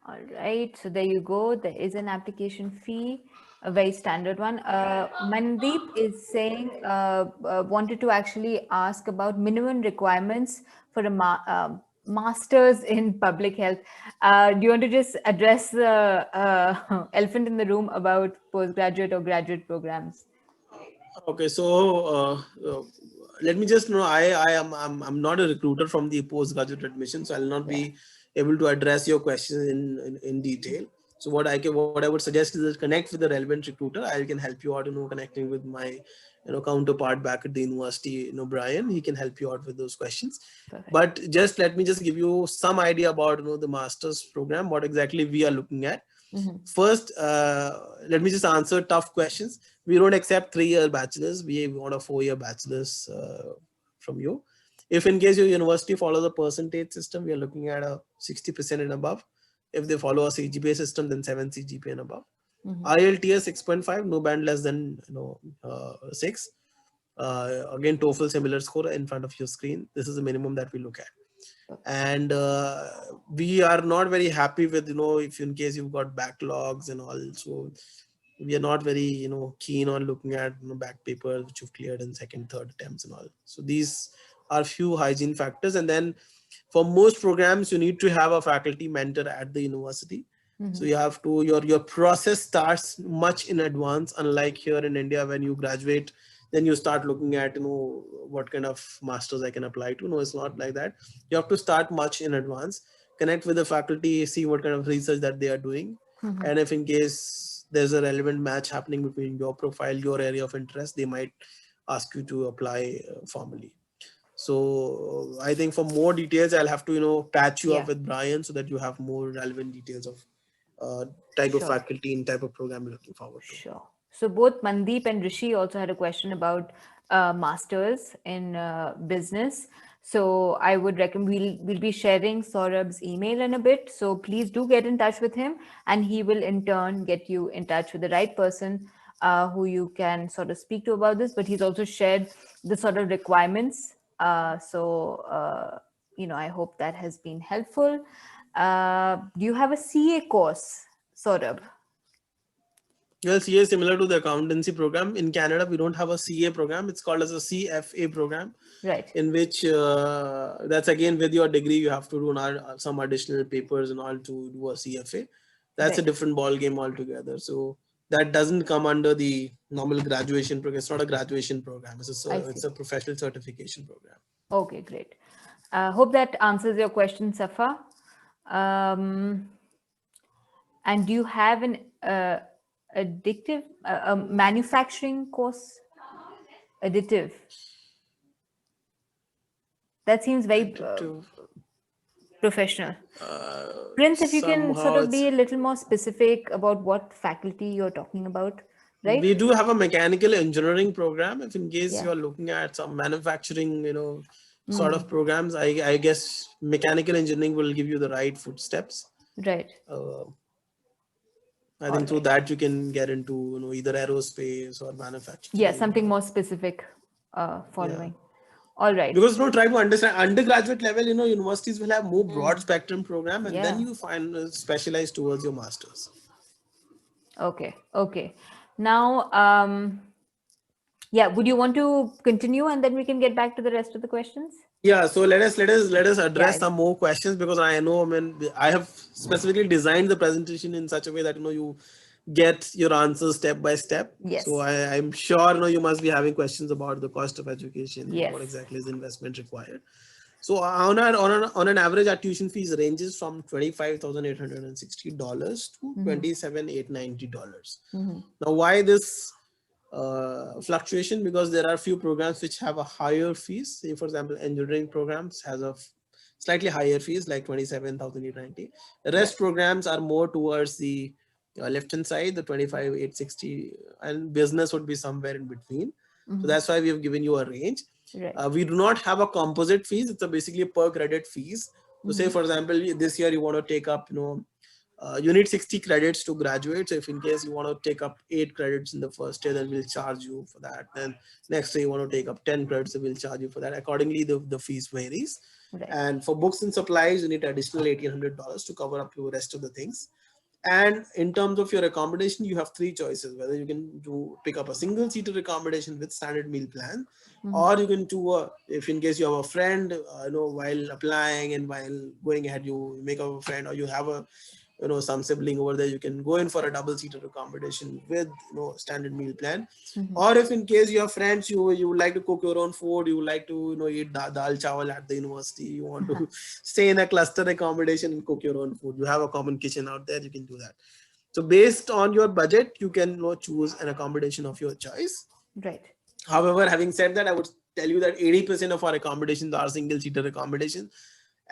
All right. So there you go. There is an application fee, a very standard one. Mandeep is saying, wanted to actually ask about minimum requirements for a master's in public health. Do you want to just address the elephant in the room about postgraduate or graduate programs? Okay, so let me just know. I'm not a recruiter from the postgraduate admission, so I'll not be able to address your questions in detail. So what I would suggest is that connect with the relevant recruiter. I can help you out, connecting with my counterpart back at the university, Brian. He can help you out with those questions. Perfect. But let me just give you some idea about the master's program, what exactly we are looking at. First, let me just answer tough questions. We don't accept 3-year bachelors. We want a 4-year bachelor's from you. If in case your university follows a percentage system, we are looking at a 60% and above. If they follow a CGPA system, then 7 CGPA and above. IELTS 6.5, no band less than 6. Again, TOEFL similar score in front of your screen. This is the minimum that we look at. And we are not very happy with, if in case you've got backlogs and all. So we are not very, keen on looking at back papers which you've cleared in second, third attempts and all. So these are few hygiene factors. And then for most programs, you need to have a faculty mentor at the university. So you have to, your process starts much in advance, unlike here in India. When you graduate, then you start looking at, what kind of masters I can apply to. No, it's not like that. You have to start much in advance, connect with the faculty, see what kind of research that they are doing. And if in case there's a relevant match happening between your profile, your area of interest, they might ask you to apply formally. So I think for more details, I'll have to, patch you up with Brian so that you have more relevant details of type of faculty and type of program you're looking forward to. Sure. So both Mandeep and Rishi also had a question about masters in business. So I would recommend we'll be sharing Saurabh's email in a bit. So please do get in touch with him, and he will in turn get you in touch with the right person who you can sort of speak to about this. But he's also shared the sort of requirements. I hope that has been helpful. Do you have a CA course, Saurabh? Well, CA is similar to the accountancy program. In Canada, we don't have a CA program. It's called as a CFA program. Right. In which that's again with your degree, you have to do some additional papers and all to do a CFA. That's a different ball game altogether. So that doesn't come under the normal graduation program. It's not a graduation program. It's a professional certification program. Okay, great. Hope that answers your question, Safa. And do you have an additive manufacturing course? Additive. That seems very professional. Prince, if you can sort of be a little more specific about what faculty you're talking about, right? We do have a mechanical engineering program. If in case you're looking at some manufacturing, sort of programs, I guess mechanical engineering will give you the right footsteps. Right. I think through that you can get into either aerospace or manufacturing. Yeah, something more specific following. All right. Because try to understand undergraduate level, universities will have more broad spectrum program, and then you find specialized towards your masters. Okay. Now, would you want to continue and then we can get back to the rest of the questions? Yeah, so let us address some more questions, because I know, I have specifically designed the presentation in such a way that you get your answers step by step. Yes. So I'm sure you must be having questions about the cost of education. Yes. What exactly is the investment required? So on an average, our tuition fees ranges from $25,860 to $27,890. Now, why this fluctuation? Because there are few programs which have a higher fees. Say, for example, engineering programs has a slightly higher fees, like $27,890. The rest programs are more towards the left hand side, the $25,860, and business would be somewhere in between. So that's why we have given you a range. Right. We do not have a composite fees. It's basically per credit fees. So say, for example, this year you want to take up, you need 60 credits to graduate. So if in case you want to take up 8 credits in the first year, then we'll charge you for that. Then next year you want to take up 10 credits, so we'll charge you for that. Accordingly, the fees varies. Right. And for books and supplies, you need additional $1,800 to cover up the rest of the things. And in terms of your accommodation, you have 3 choices: whether you can pick up a single-seater accommodation with standard meal plan, or you can do if in case you have a friend, while applying and while going ahead, you make up a friend, or you have a some sibling over there, you can go in for a double-seater accommodation with standard meal plan. Or if in case you have friends, you like to cook your own food, you like to eat dal chawal at the university, you want to stay in a cluster accommodation and cook your own food, you have a common kitchen out there, you can do that. So based on your budget, you can choose an accommodation of your choice. Right. However, having said that, I would tell you that 80% of our accommodations are single-seater accommodations.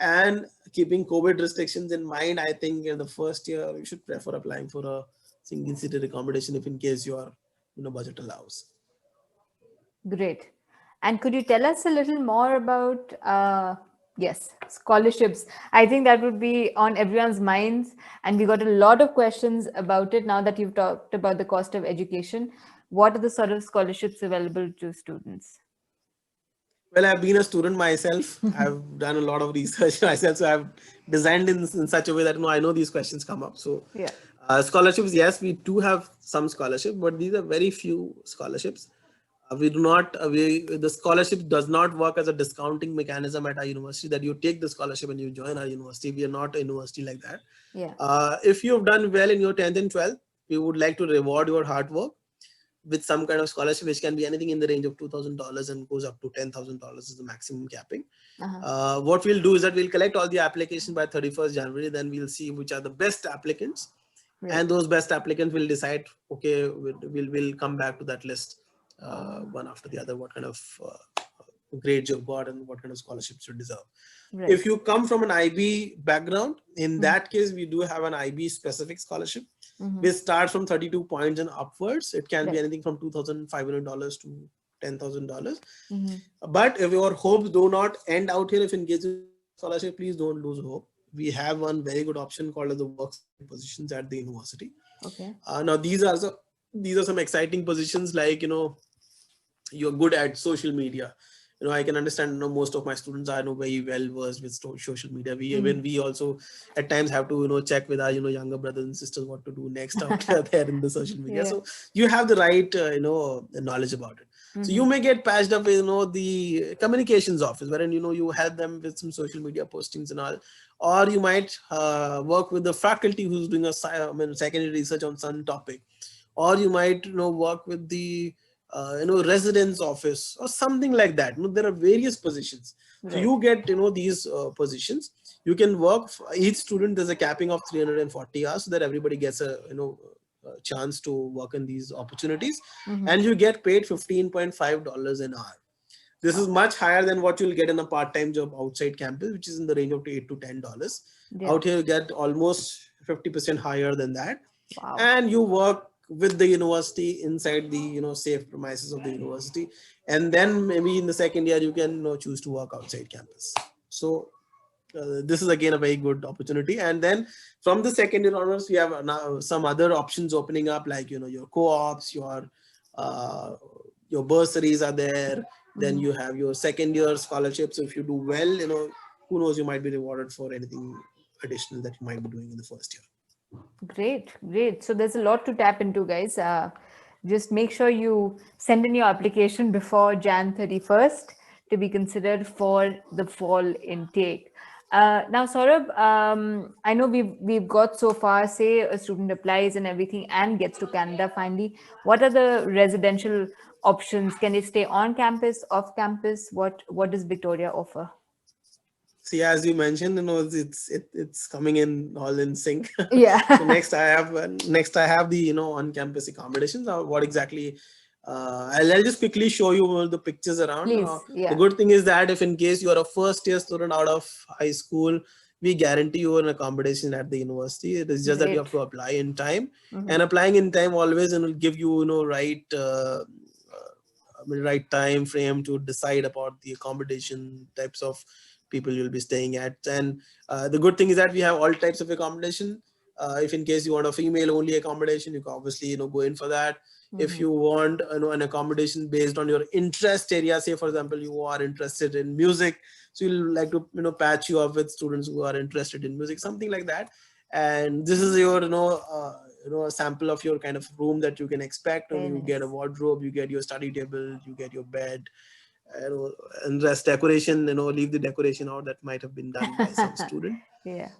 And keeping COVID restrictions in mind, I think in the first year, you should prefer applying for a single-seater accommodation if in case your budget allows. Great. And could you tell us a little more about, yes, scholarships? I think that would be on everyone's minds. And we got a lot of questions about it now that you've talked about the cost of education. What are the sort of scholarships available to students? Well, I've been a student myself. I've done a lot of research myself, so I've designed in such a way that I know these questions come up. So, Yeah. scholarships, yes, we do have some scholarships, but these are very few scholarships. We do not. The scholarship does not work as a discounting mechanism at our university. That you take the scholarship and you join our university. We are not a university like that. Yeah. If you've done well in your 10th and 12th, we would like to reward your hard work with some kind of scholarship, which can be anything in the range of $2,000 and goes up to $10,000 is the maximum capping. What we'll do is that we'll collect all the applications by 31st January. Then we'll see which are the best applicants, Right. and those best applicants will decide, okay, we'll come back to that list one after the other, what kind of grades you've got and what kind of scholarships you deserve. Right. If you come from an IB background, in that case, we do have an IB specific scholarship. We start from 32 points and upwards. It can be anything from $2,500 to $10,000. But if your hopes do not end out here, if in case you scholarship, please don't lose hope. We have one very good option called as the work positions at the university. Okay. Now these are some exciting positions, like you're good at social media. I can understand, most of my students are very well versed with social media. We also at times have to check with our younger brothers and sisters what to do next out there in the social media. So you have the right knowledge about it. So you may get patched up with the communications office, wherein you help them with some social media postings and all, or you might work with the faculty who's doing a secondary research on some topic, or you might work with the residence office or something like that. There are various positions. So you get these positions. You can work each student. There's a capping of 340 hours, so that everybody gets a chance to work in these opportunities, and you get paid $15.5 an hour. This is much higher than what you'll get in a part-time job outside campus, which is in the range of $8 to $10. Out here you get almost 50% higher than that. Wow. And you work with the university inside the safe premises of the university, and then maybe in the second year you can choose to work outside campus. So this is again a very good opportunity. And then from the second year onwards, we have now some other options opening up, like your co-ops, your bursaries are there. Then you have your second year scholarships. So if you do well, who knows, you might be rewarded for anything additional that you might be doing in the first year. Great, great. So there's a lot to tap into, guys. Just make sure you send in your application before Jan 31st to be considered for the fall intake. Now, Saurabh, I know we've got so far, say a student applies and everything and gets to Canada finally. What are the residential options? Can they stay on campus, off campus? What does Victoria offer? See, as you mentioned, it's coming in all in sync. Yeah. So next I have the on-campus accommodations. What exactly? I'll just quickly show you the pictures around. Please, yeah. The good thing is that if in case you are a first year student out of high school, we guarantee you an accommodation at the university. It is just that you have to apply in time, and applying in time always will give you right time frame to decide about the accommodation types of people you'll be staying at. And the good thing is that we have all types of accommodation. If in case you want a female only accommodation, you can obviously go in for that. If you want an accommodation based on your interest area, say for example you are interested in music, so you'll like to patch you up with students who are interested in music, something like that. And this is your a sample of your kind of room that you can expect. And you get a wardrobe, you get your study table, you get your bed, and rest decoration, leave the decoration out that might have been done by some student. Yeah.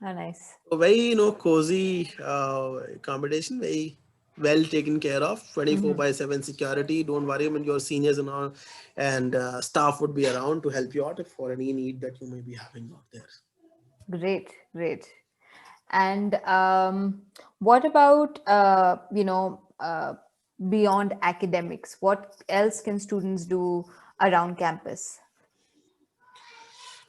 Oh, nice. So very cozy accommodation, very well taken care of, 24/7 security. Don't worry, your seniors and all and staff would be around to help you out for any need that you may be having out there. Great, great. And what about beyond academics? What else can students do around campus?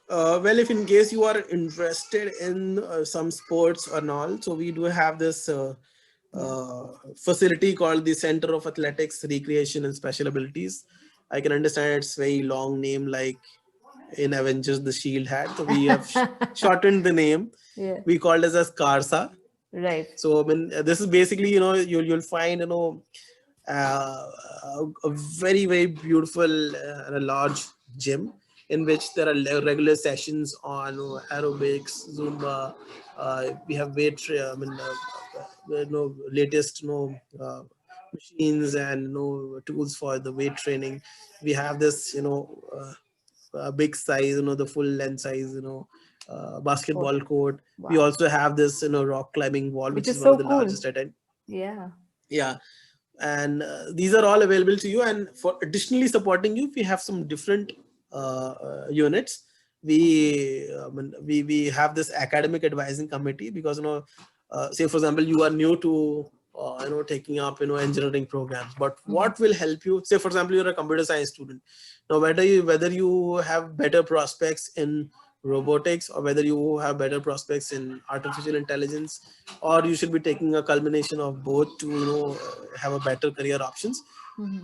Well, if in case you are interested in some sports and all, so we do have this facility called the Center of Athletics, Recreation and Special Abilities. I can understand it's very long name, like in Avengers the Shield had. So we have shortened the name. Yeah, We called it as Karsa. right. So I mean, this is basically, you'll find, uh, a very beautiful and a large gym in which there are regular sessions on aerobics, Zumba. We have latest machines and tools for the weight training. We have this big size, the full length size, Court. basketball court. We Wow. also have this rock climbing wall, Which which is is one of so the cool. largest at. Yeah. Yeah. And these are all available to you, and for additionally supporting you, we have some different units. We have this academic advising committee, because say for example you are new to taking up engineering programs, but what will help you, say for example you're a computer science student. Now whether you have better prospects in robotics, or whether you have better prospects in artificial intelligence, or you should be taking a culmination of both to have a better career options. Mhm.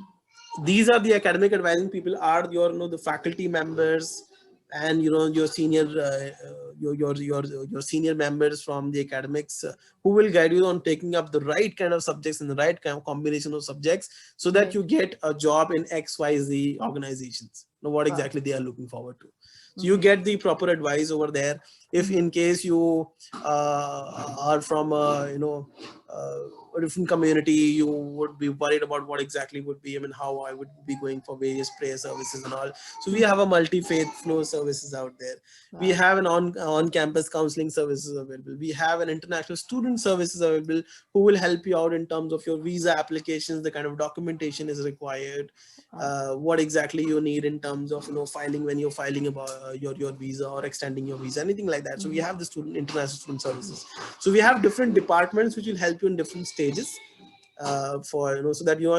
These are the academic advising people, are your the faculty members, and your senior your senior members from the academics, who will guide you on taking up the right kind of subjects and the right kind of combination of subjects, so that Right. you get a job in XYZ organizations, what Wow. exactly they are looking forward to. So you Mhm. get the proper advice over there. If Mhm. in case you are from a different community, you would be worried about what exactly would be, I mean, how I would be going for various prayer services and all. So we have Mhm. a multi-faith flow services out there. We Wow. have an on-campus counseling services available. We have an international student services available, who will help you out in terms of your visa applications, the kind of documentation is required, Wow. what exactly you need in terms of filing, when you're filing about your visa or extending your visa, anything like that. So we Mhm. have the international student services. So we have different departments which will help you in different stages, for so that you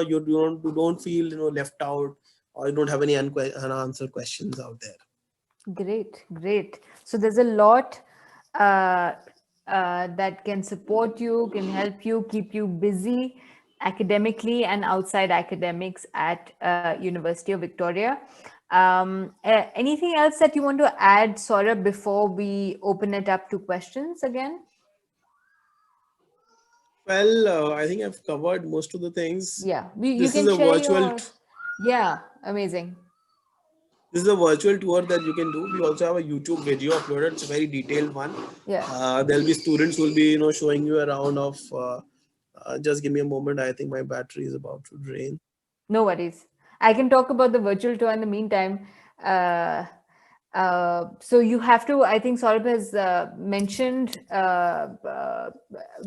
don't feel left out, or you don't have any unanswered questions out there. Great, great. So there's a lot uh, that can support you, can help you, keep you busy academically and outside academics at University of Victoria. Anything else that you want to add, Saurabh, before we open it up to questions again? Well, I think I've covered most of the things. Yeah, you This is can a share virtual your. Yeah, amazing. this is a virtual tour that you can do. We also have a YouTube video uploaded. It's a very detailed one. Yeah, There'll be students who will be showing you around of. Just give me a moment. I think my battery is about to drain. no worries. I can talk about the virtual tour in the meantime. Uh, so you have to, I think Saurabh has mentioned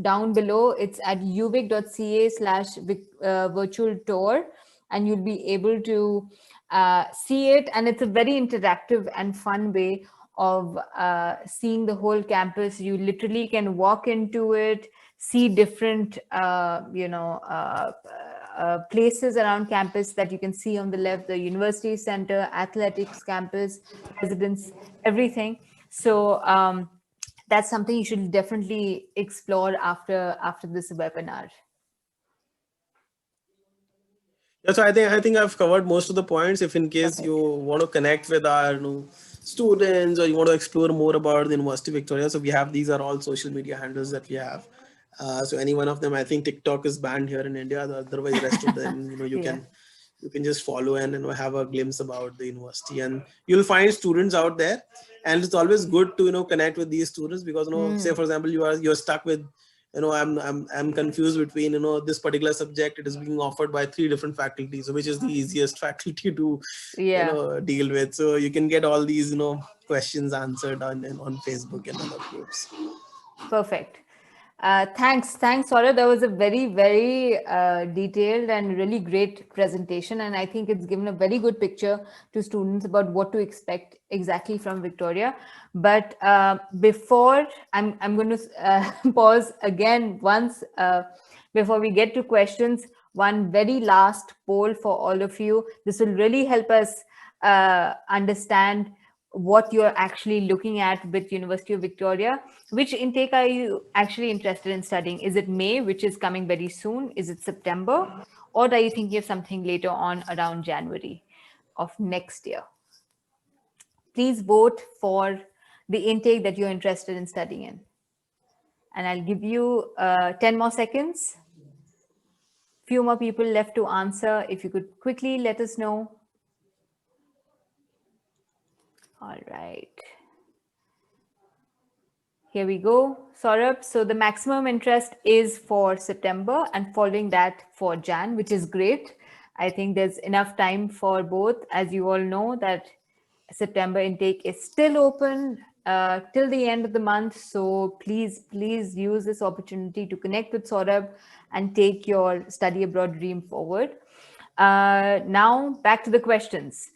down below, it's at uvic.ca/virtual tour, and you'll be able to see it. And it's a very interactive and fun way of seeing the whole campus. You literally can walk into it, see different, places around campus that you can see on the left, the university center, athletics campus, residence, everything. So that's something you should definitely explore after this webinar. Yeah, so I think I've covered most of the points. If in case you Perfect. want to connect with our students, or you want to explore more about the University of Victoria, so we have, these are all social media handles that we have. So any one of them, I think TikTok is banned here in India. Otherwise, rest of them, you Yeah. can just follow and have a glimpse about the university, and you'll find students out there. And it's always good to connect with these students, because say Mm. for example you're stuck with I'm confused between this particular subject. It is being offered by three different faculties, so which is the easiest faculty to Yeah. deal with. So you can get all these questions answered on Facebook and other groups. Perfect. Thanks, Saurabh. That was a very detailed and really great presentation, and I think it's given a very good picture to students about what to expect exactly from Victoria. But before I'm going to pause again once before we get to questions. One very last poll for all of you. This will really help us understand what you're actually looking at with University of Victoria. Which intake are you actually interested in studying? Is it May, which is coming very soon? Is it September? Or are you thinking of something later on around January? of next year. Please vote for the intake that you're interested in studying in. And I'll give you 10 more seconds. Few more people left to answer. If you could quickly let us know. All right. Here we go, Saurabh. So the maximum interest is for September and following that for Jan, which is great. I think there's enough time for both. As you all know that September intake is still open till the end of the month. So please use this opportunity to connect with Saurabh and take your study abroad dream forward. Now back to the questions.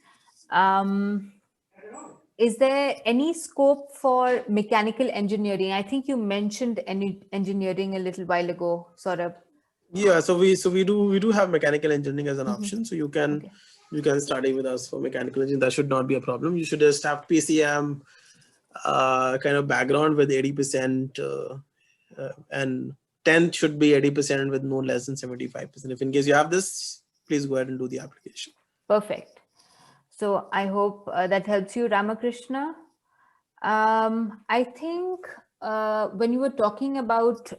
Is there any scope for mechanical engineering? I think you mentioned engineering a little while ago, Saurabh. Yeah, so we do have mechanical engineering as an option. So you can study with us for mechanical engineering. That should not be a problem. You should just have PCM kind of background with 80% and 10 should be 80% with no less than 75%. If in case you have this, please go ahead and do the application. Perfect. So I hope that helps you, Ramakrishna. I think when you were talking about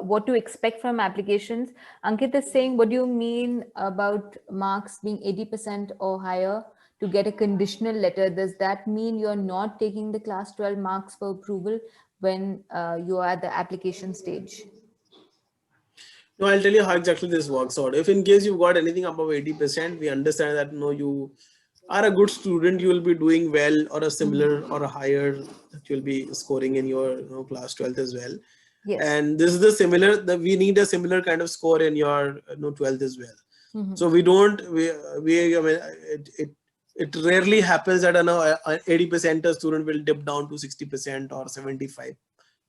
what to expect from applications, Ankit is saying, what do you mean about marks being 80% or higher to get a conditional letter? Does that mean you're not taking the class 12 marks for approval when you are at the application stage? No, I'll tell you how exactly this works out. If in case you've got anything above 80%, we understand that you are a good student, you will be doing well or a similar or a higher that you'll be scoring in your class 12th as well. Yes. And this is the similar that we need a similar kind of score in your 12th as well. So we don't I mean it rarely happens that an 80% student will dip down to 60% or 75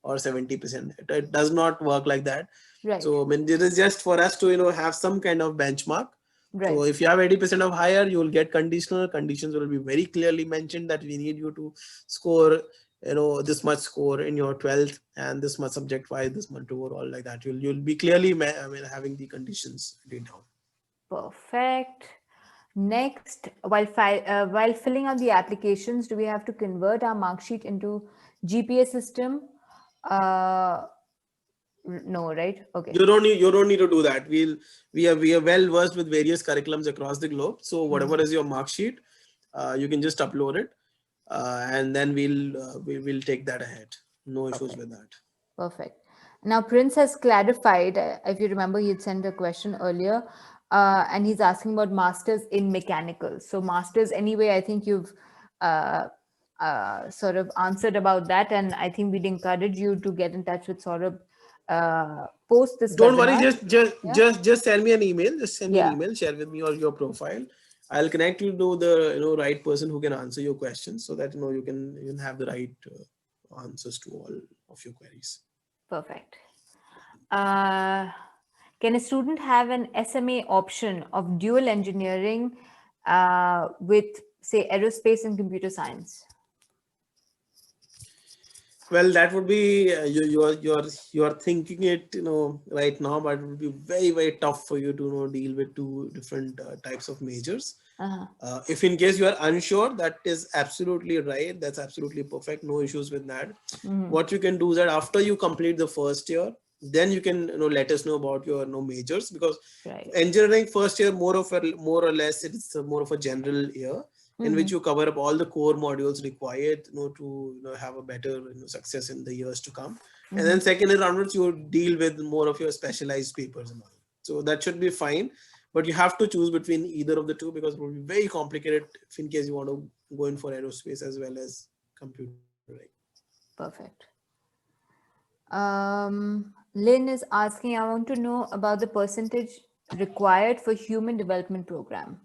or 70%. It does not work like that. Right. So I mean, it is just for us to have some kind of benchmark. Right. So if you have 80% of higher, you will get conditional. Conditions will be very clearly mentioned that we need you to score this much score in your 12th and this much subject wise, this much overall, like that. You'll be clearly having the conditions written down. Perfect. Next, while filling out the applications, do we have to convert our mark sheet into GPA system? No, right? Okay. You don't need to do that. We are well versed with various curriculums across the globe. So whatever is your mark sheet, you can just upload it, and then we'll take that ahead. No issues with that. Perfect. Now Prince has clarified. If you remember, he had sent a question earlier, and he's asking about masters in mechanical. So masters, anyway, I think you've sort of answered about that, and I think we'd encourage you to get in touch with Saurabh post this. Don't worry, webinar. just send me an email. Just send me an Yeah. email. Share with me your profile. I'll connect you to the right person who can answer your questions, so that you can have the right answers to all of your queries. Perfect. Can a student have an SMA option of dual engineering with, say, aerospace and computer science? Well, that would be you are thinking it right now, but it would be very tough for you to deal with two different types of majors. If in case you are unsure, that is absolutely right. That's absolutely perfect. No issues with that. What you can do is that after you complete the first year, then you can let us know about your majors, because engineering first year more or less it's more of a general year in which you cover up all the core modules required to have a better success in the years to come. And then second year onwards you deal with more of your specialized papers and all. So that should be fine. But you have to choose between either of the two, because it will be very complicated if in case you want to go in for aerospace as well as computer. Perfect. Lynn is asking, I want to know about the percentage required for human development program.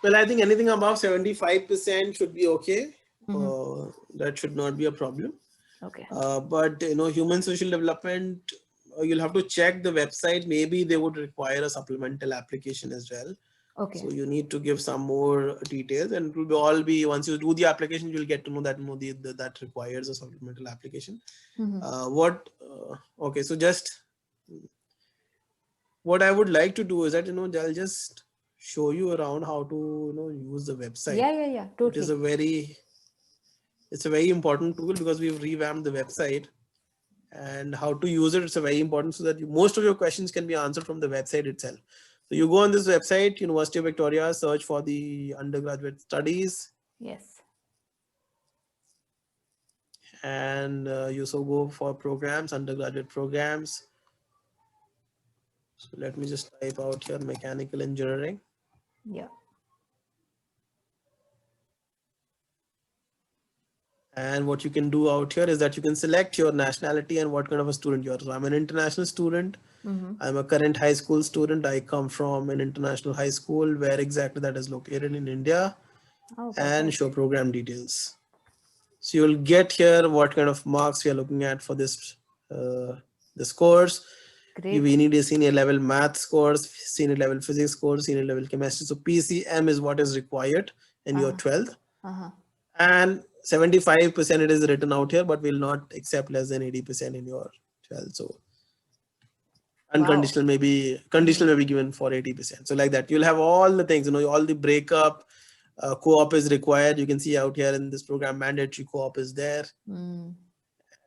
Well, I think anything above 75% should be okay. That should not be a problem. Okay. But human social development, you'll have to check the website. Maybe they would require a supplemental application as well. Okay. So you need to give some more details, and it will all be once you do the application, you'll get to know that that requires a supplemental application. So just what I would like to do is that I'll just show you around how to use the website. Yeah, It is totally. it's a very important tool because we've revamped the website, and how to use it. It's a very important so that most of your questions can be answered from the website itself. So you go on this website, University of Victoria, search for the undergraduate studies, Yes. and you so go for programs, undergraduate programs. So let me just type out here mechanical engineering. Yeah. And what you can do out here is that you can select your nationality and what kind of a student you are. So I'm an international student. Mm-hmm. I'm a current high school student. I come from an international high school. Where exactly that is located in India, Oh, and perfect. show program details. So you'll get here what kind of marks we are looking at for this course. We Great. need a senior level maths course, senior level physics course, senior level chemistry. So PCM is what is required in your 12th. Uh-huh. And 75% it is written out here, but will not accept less than 80% in your 12th. So Wow. unconditional maybe conditional may be given for 80%. So like that, you'll have all the things, all the breakup. Co-op is required. You can see out here in this program, mandatory co-op is there. Mm.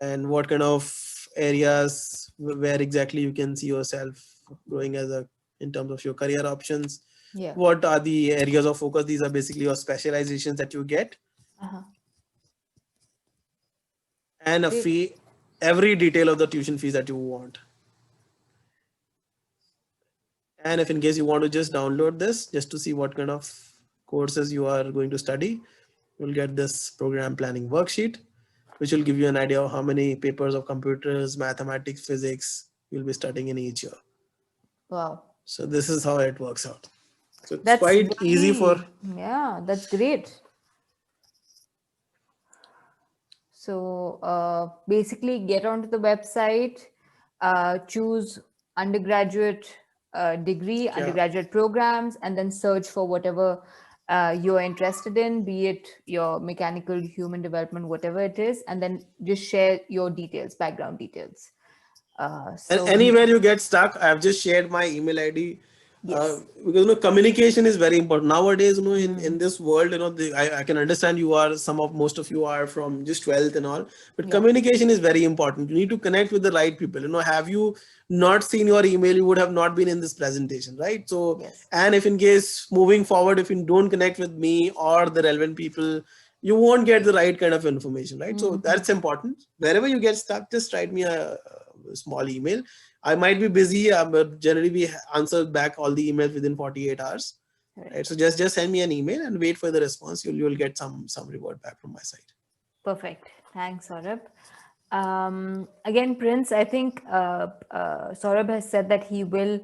And what kind of areas where exactly you can see yourself growing in terms of your career options. Yeah. What are the areas of focus? These are basically your specializations that you get, Uh-huh. and a Great. fee, every detail of the tuition fees that you want. And if in case you want to just download this just to see what kind of courses you are going to study, you'll get this program planning worksheet, which will give you an idea of how many papers of computers, mathematics, physics you'll be studying in each year. Wow. So this is how it works out. So it's That's quite easy for. yeah, that's great. So basically, get onto the website, choose undergraduate degree, Yeah. undergraduate programs, and then search for whatever you're interested in, be it your mechanical, human development, whatever it is, and then just share your details, background details. And So anywhere you get stuck, I've just shared my email ID. yes. Because communication is very important nowadays. In Mhm. this world, I can understand most of you are from just 12th and all, but Yeah. communication is very important. You need to connect with the right people. Have you not seen your email, you would have not been in this presentation, right? So, Yes. and if in case moving forward, if you don't connect with me or the relevant people, you won't get the right kind of information, right? So Mhm. that's important. Wherever you get stuck, just write me a small email. I might be busy, but generally we answer back all the emails within 48 hours. Right. Right. So just send me an email and wait for the response. You'll get some reward back from my side. Perfect. Thanks, Saurabh. Again, Prince, I think Saurabh has said that he will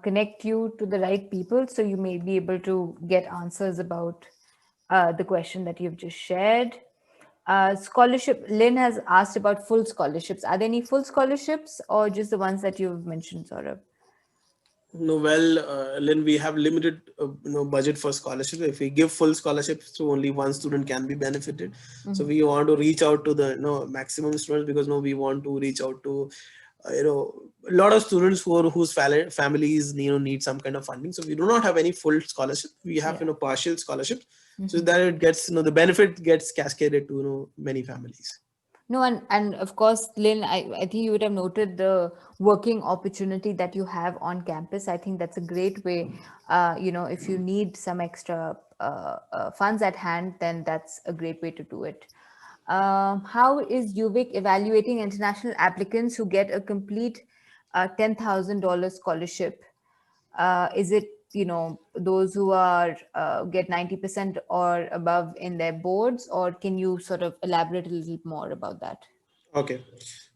connect you to the right people, so you may be able to get answers about the question that you've just shared. Scholarship, Lynn has asked about full scholarships. Are there any full scholarships or just the ones that you've mentioned, Saurabh? No, well, Lynn, we have limited, budget for scholarship. If we give full scholarships, so only one student can be benefited. So we want to reach out to the, maximum students, because we want to reach out to, a lot of students whose families, need some kind of funding. So we do not have any full scholarship. We have, Yeah. partial scholarships, so that it gets, the benefit gets cascaded to, many families. No, and of course, Lynn, I think you would have noted the working opportunity that you have on campus. I think that's a great way. If you need some extra funds at hand, then that's a great way to do it. How is UVic evaluating international applicants who get a complete $10,000 scholarship? Is it those who are get 90% or above in their boards, or can you sort of elaborate a little more about that? Okay,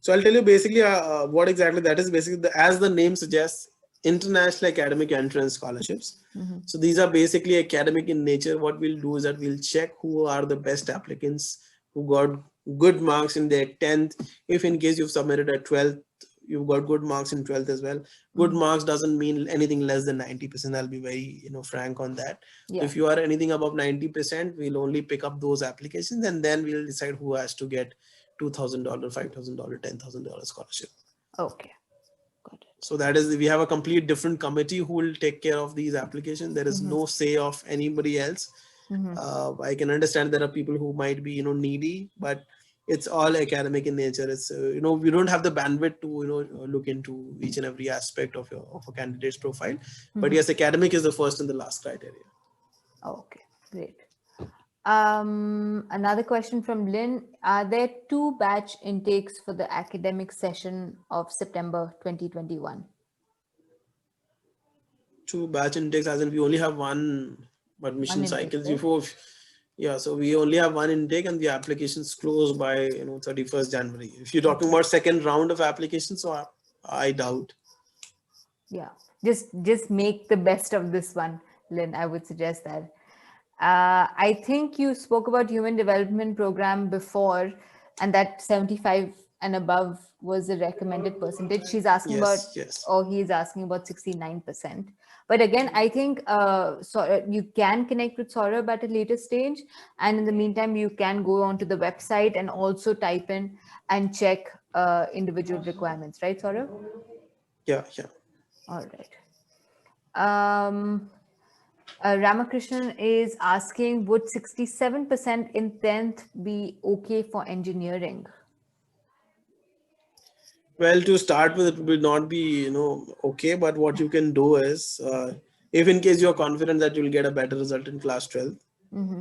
so I'll tell you basically what exactly that is. Basically, as the name suggests, international academic entrance scholarships. So these are basically academic in nature. What we'll do is that we'll check who are the best applicants who got good marks in their 10th. If in case you've submitted at 12th, you've got good marks in 12th as well. Good marks doesn't mean anything less than 90%. I'll be very frank on that. So Yeah. if you are anything above 90%, we'll only pick up those applications, and then we'll decide who has to get $2,000, $5,000, $10,000 scholarship. Okay, got it. So that is, we have a complete different committee who will take care of these applications. There is no say of anybody else. I can understand there are people who might be, needy, but it's all academic in nature. It's, we don't have the bandwidth to, look into each and every aspect of a candidate's profile. But yes, academic is the first and the last criteria. Okay, great. Another question from Lynn. Are there 2 batch intakes for the academic session of September 2021? 2 batch intakes, as in we only have one admission One intake, cycles right? before. Yeah, so we only have one intake and the applications close by 31st January. If you're talking about second round of applications, so I doubt. Yeah, just make the best of this one, Lynn. I would suggest that. I think you spoke about human development program before, and that 75 and above was the recommended percentage. She's asking about, Yes. or he's asking about 69%. But again, I think you can connect with Saurabh at a later stage. And in the meantime, you can go onto the website and also type in and check individual requirements, right, Saurabh? Yeah. All right. Ramakrishnan is asking, would 67% in 10th be okay for engineering? Well, to start with, it will not be, okay. But what you can do is, if in case you're confident that you'll get a better result in class 12,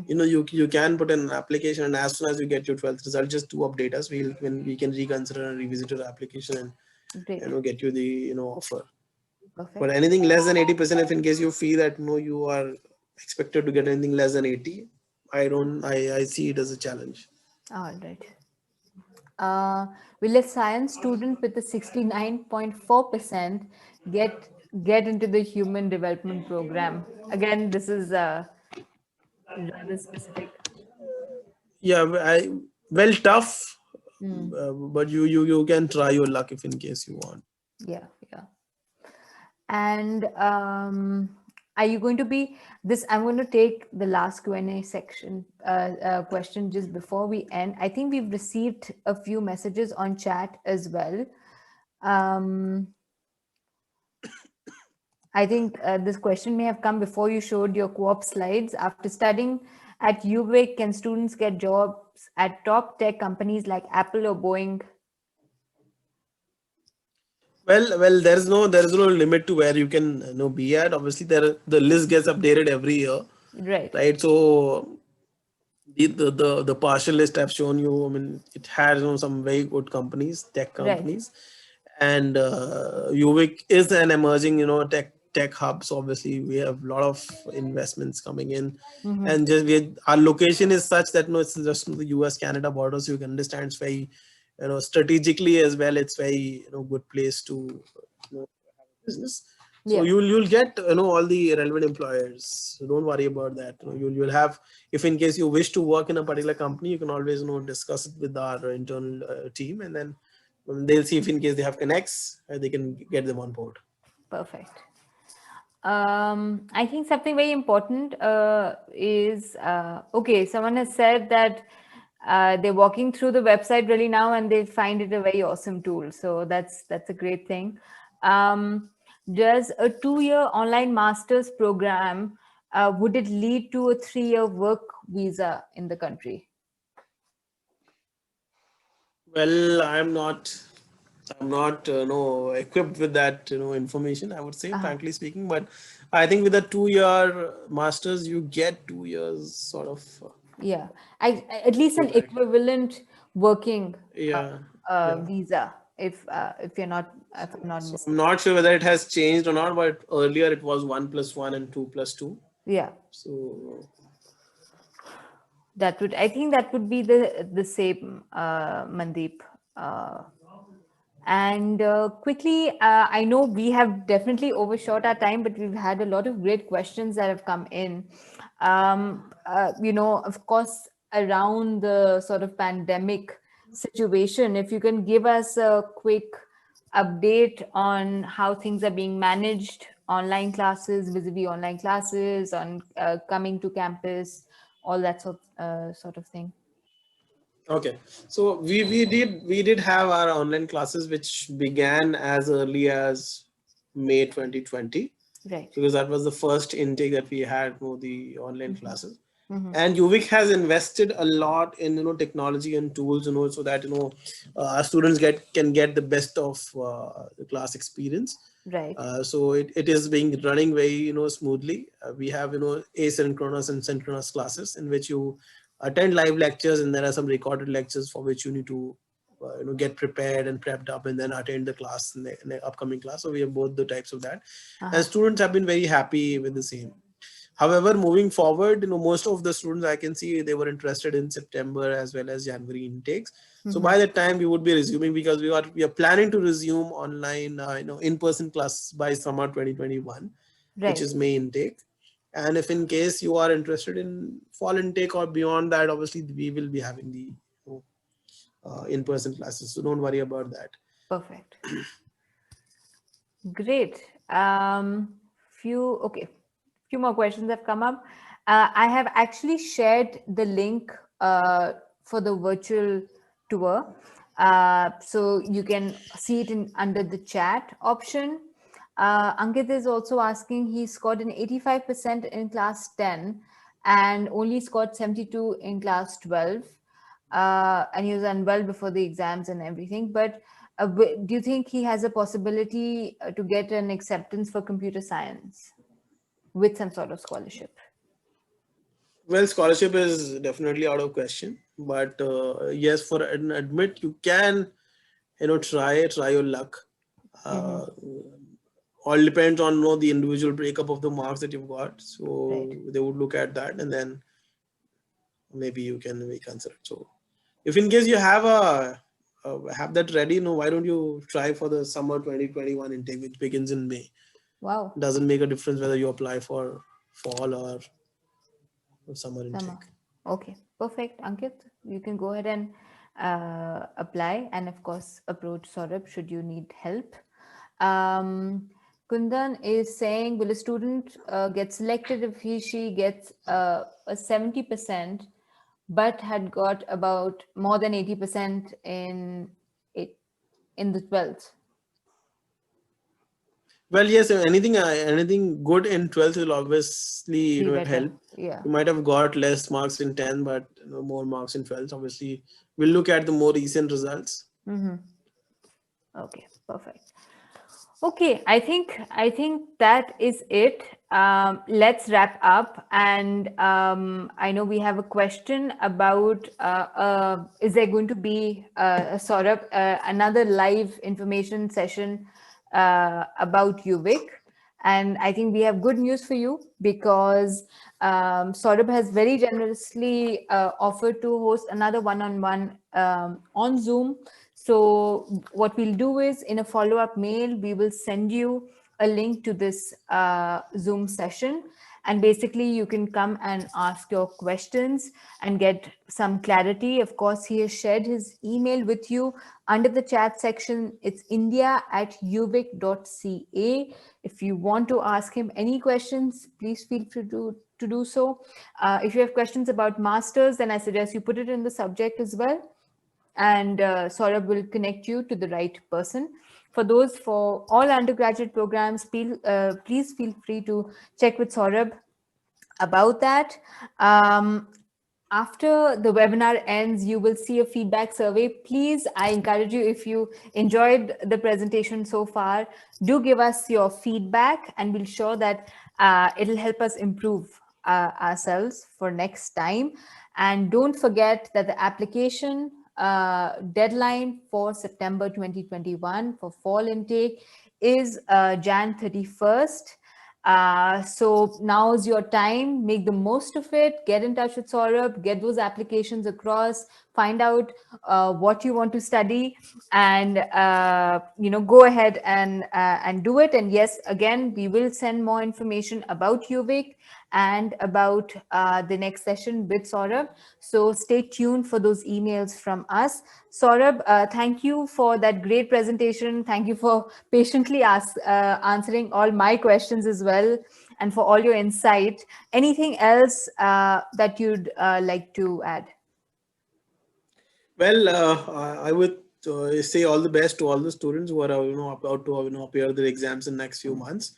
you can put in an application, and as soon as you get your 12th result, just do update us. We can reconsider and revisit your application Great. and get you the offer. Perfect. But anything less than 80%, if in case you feel that you are expected to get anything less than 80, I see it as a challenge. All right. Will a science student with a 69.4% get into the human development program? Again, this is rather specific. Yeah, tough, but you can try your luck if in case you want. Yeah. And are you going to be this? I'm going to take the last Q&A section question just before we end. I think we've received a few messages on chat as well. I think this question may have come before you showed your co-op slides. After studying at UVic, can students get jobs at top tech companies like Apple or Boeing? Well, there's no limit to where you can be at. Obviously, the list gets updated every year, right? So the partial list I've shown you, I mean, it has some very good companies, tech companies, and UVic is an emerging tech hub. So obviously, we have a lot of investments coming in, and just our location is such that it's just the US Canada border, so you can understand it's very strategically as well. It's very good place to have a business. So you'll get all the relevant employers. So don't worry about that. You'll have, if in case you wish to work in a particular company, you can always discuss it with our internal team, and then they'll see if in case they have connects, they can get them on board. Perfect. I think something very important is okay. Someone has said that they're walking through the website really now, and they find it a very awesome tool. So that's a great thing. Does a 2-year online master's program would it lead to a 3-year work visa in the country? Well, I'm not equipped with that information, I would say, frankly speaking. But I think with a 2-year masters, you get 2 years sort of. Yeah, at least an equivalent working Yeah. visa. If you're not, if I'm not So mistaken. I'm not sure whether it has changed or not, but earlier it was 1+1 and 2+2. Yeah. So I think that would be the same, Mandeep. And quickly, I know we have definitely overshot our time, but we've had a lot of great questions that have come in. Of course, around the sort of pandemic situation, if you can give us a quick update on how things are being managed, online classes, vis-a-vis online classes, on coming to campus, all that sort of thing. okay, so we did have our online classes, which began as early as May 2020, Right. because that was the first intake that we had for the online classes. Mm-hmm. And UVic has invested a lot in technology and tools, so that our students can get the best of the class experience. Right. So it is being running very smoothly. We have asynchronous and synchronous classes in which you attend live lectures, and there are some recorded lectures for which you need to get prepared and prepped up, and then attend the class in the upcoming class. So we have both the types of that, and students have been very happy with the same. However, moving forward, most of the students I can see, they were interested in September as well as January intakes. So by that time we would be resuming, because we are planning to resume online, in-person classes by summer 2021, which Right. is May intake. And if in case you are interested in fall intake or beyond that, obviously we will be having the in-person classes. So don't worry about that. Perfect. Great. Few more questions have come up. I have actually shared the link for the virtual tour, so you can see it in under the chat option. Ankit is also asking. He scored an 85% in class 10 and only scored 72 in class 12. And he was unwell before the exams and everything. But do you think he has a possibility to get an acceptance for computer science with some sort of scholarship? Well, scholarship is definitely out of question, but yes, for an admit, you can try your luck. uh, all depends on the individual breakup of the marks that you've got. Right. So they would look at that, and then maybe you can reconsider. So if in case you have have that ready, why don't you try for the summer 2021 intake, which begins in May? Wow. Doesn't make a difference whether you apply for fall or summer Summer. intake. Okay, perfect. Ankit, you can go ahead and apply, and of course approach Saurabh should you need help. Kundan is saying, will a student get selected if she gets a 70%, but had got about more than 80% it in the 12th? Well, yes, anything good in 12th will obviously Be better. help. Yeah. You might have got less marks in 10, but more marks in 12th. Obviously, we'll look at the more recent results. Okay, perfect. Okay, I think that is it. Let's wrap up. And I know we have a question about is there going to be sort of another live information session about UVic? And I think we have good news for you, because Saurabh has very generously offered to host another one-on-one on Zoom. So what we'll do is, in a follow-up mail, we will send you a link to this Zoom session. And basically, you can come and ask your questions and get some clarity. Of course, he has shared his email with you under the chat section. It's india@uvic.ca. If you want to ask him any questions, please feel free to do so. If you have questions about masters, then I suggest you put it in the subject as well, and Saurabh will connect you to the right person. For all undergraduate programs, please feel free to check with Saurabh about that. After the webinar ends, you will see a feedback survey. Please, I encourage you, if you enjoyed the presentation so far, do give us your feedback, and we'll sure that it'll help us improve ourselves for next time. And don't forget that the application deadline for September 2021 for fall intake is Jan 31st. So now's your time. Make the most of it. Get in touch with Saurabh. Get those applications across. Find out what you want to study, and go ahead and do it. And yes, again, we will send more information about UVic and about the next session with Saurabh. So stay tuned for those emails from us. Saurabh, thank you for that great presentation. Thank you for patiently answering all my questions as well, and for all your insight. Anything else that you'd like to add? Well, I would So I say all the best to all the students who are about to appear their exams in next few months.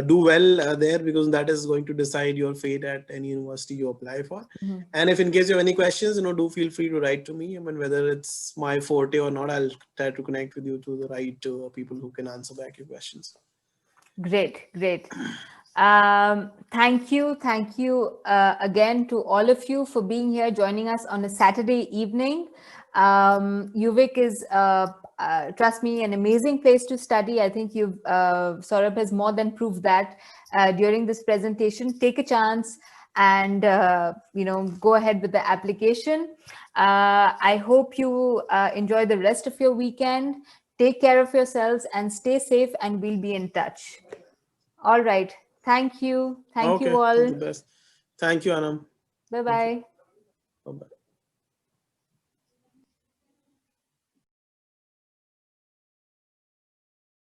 Do well there, because that is going to decide your fate at any university you apply for. And if in case you have any questions, do feel free to write to me. I mean, whether it's my forte or not, I'll try to connect with you to the right people who can answer back your questions. Great. Thank you again to all of you for being here, joining us on a Saturday evening. UVic is, trust me, an amazing place to study. I think Saurabh has more than proved that during this presentation. Take a chance and go ahead with the application. I hope you enjoy the rest of your weekend. Take care of yourselves and stay safe, and we'll be in touch. All right. Thank you. Thank you Okay, all all. the best. Thank you, Anam. Bye-bye. Bye-bye.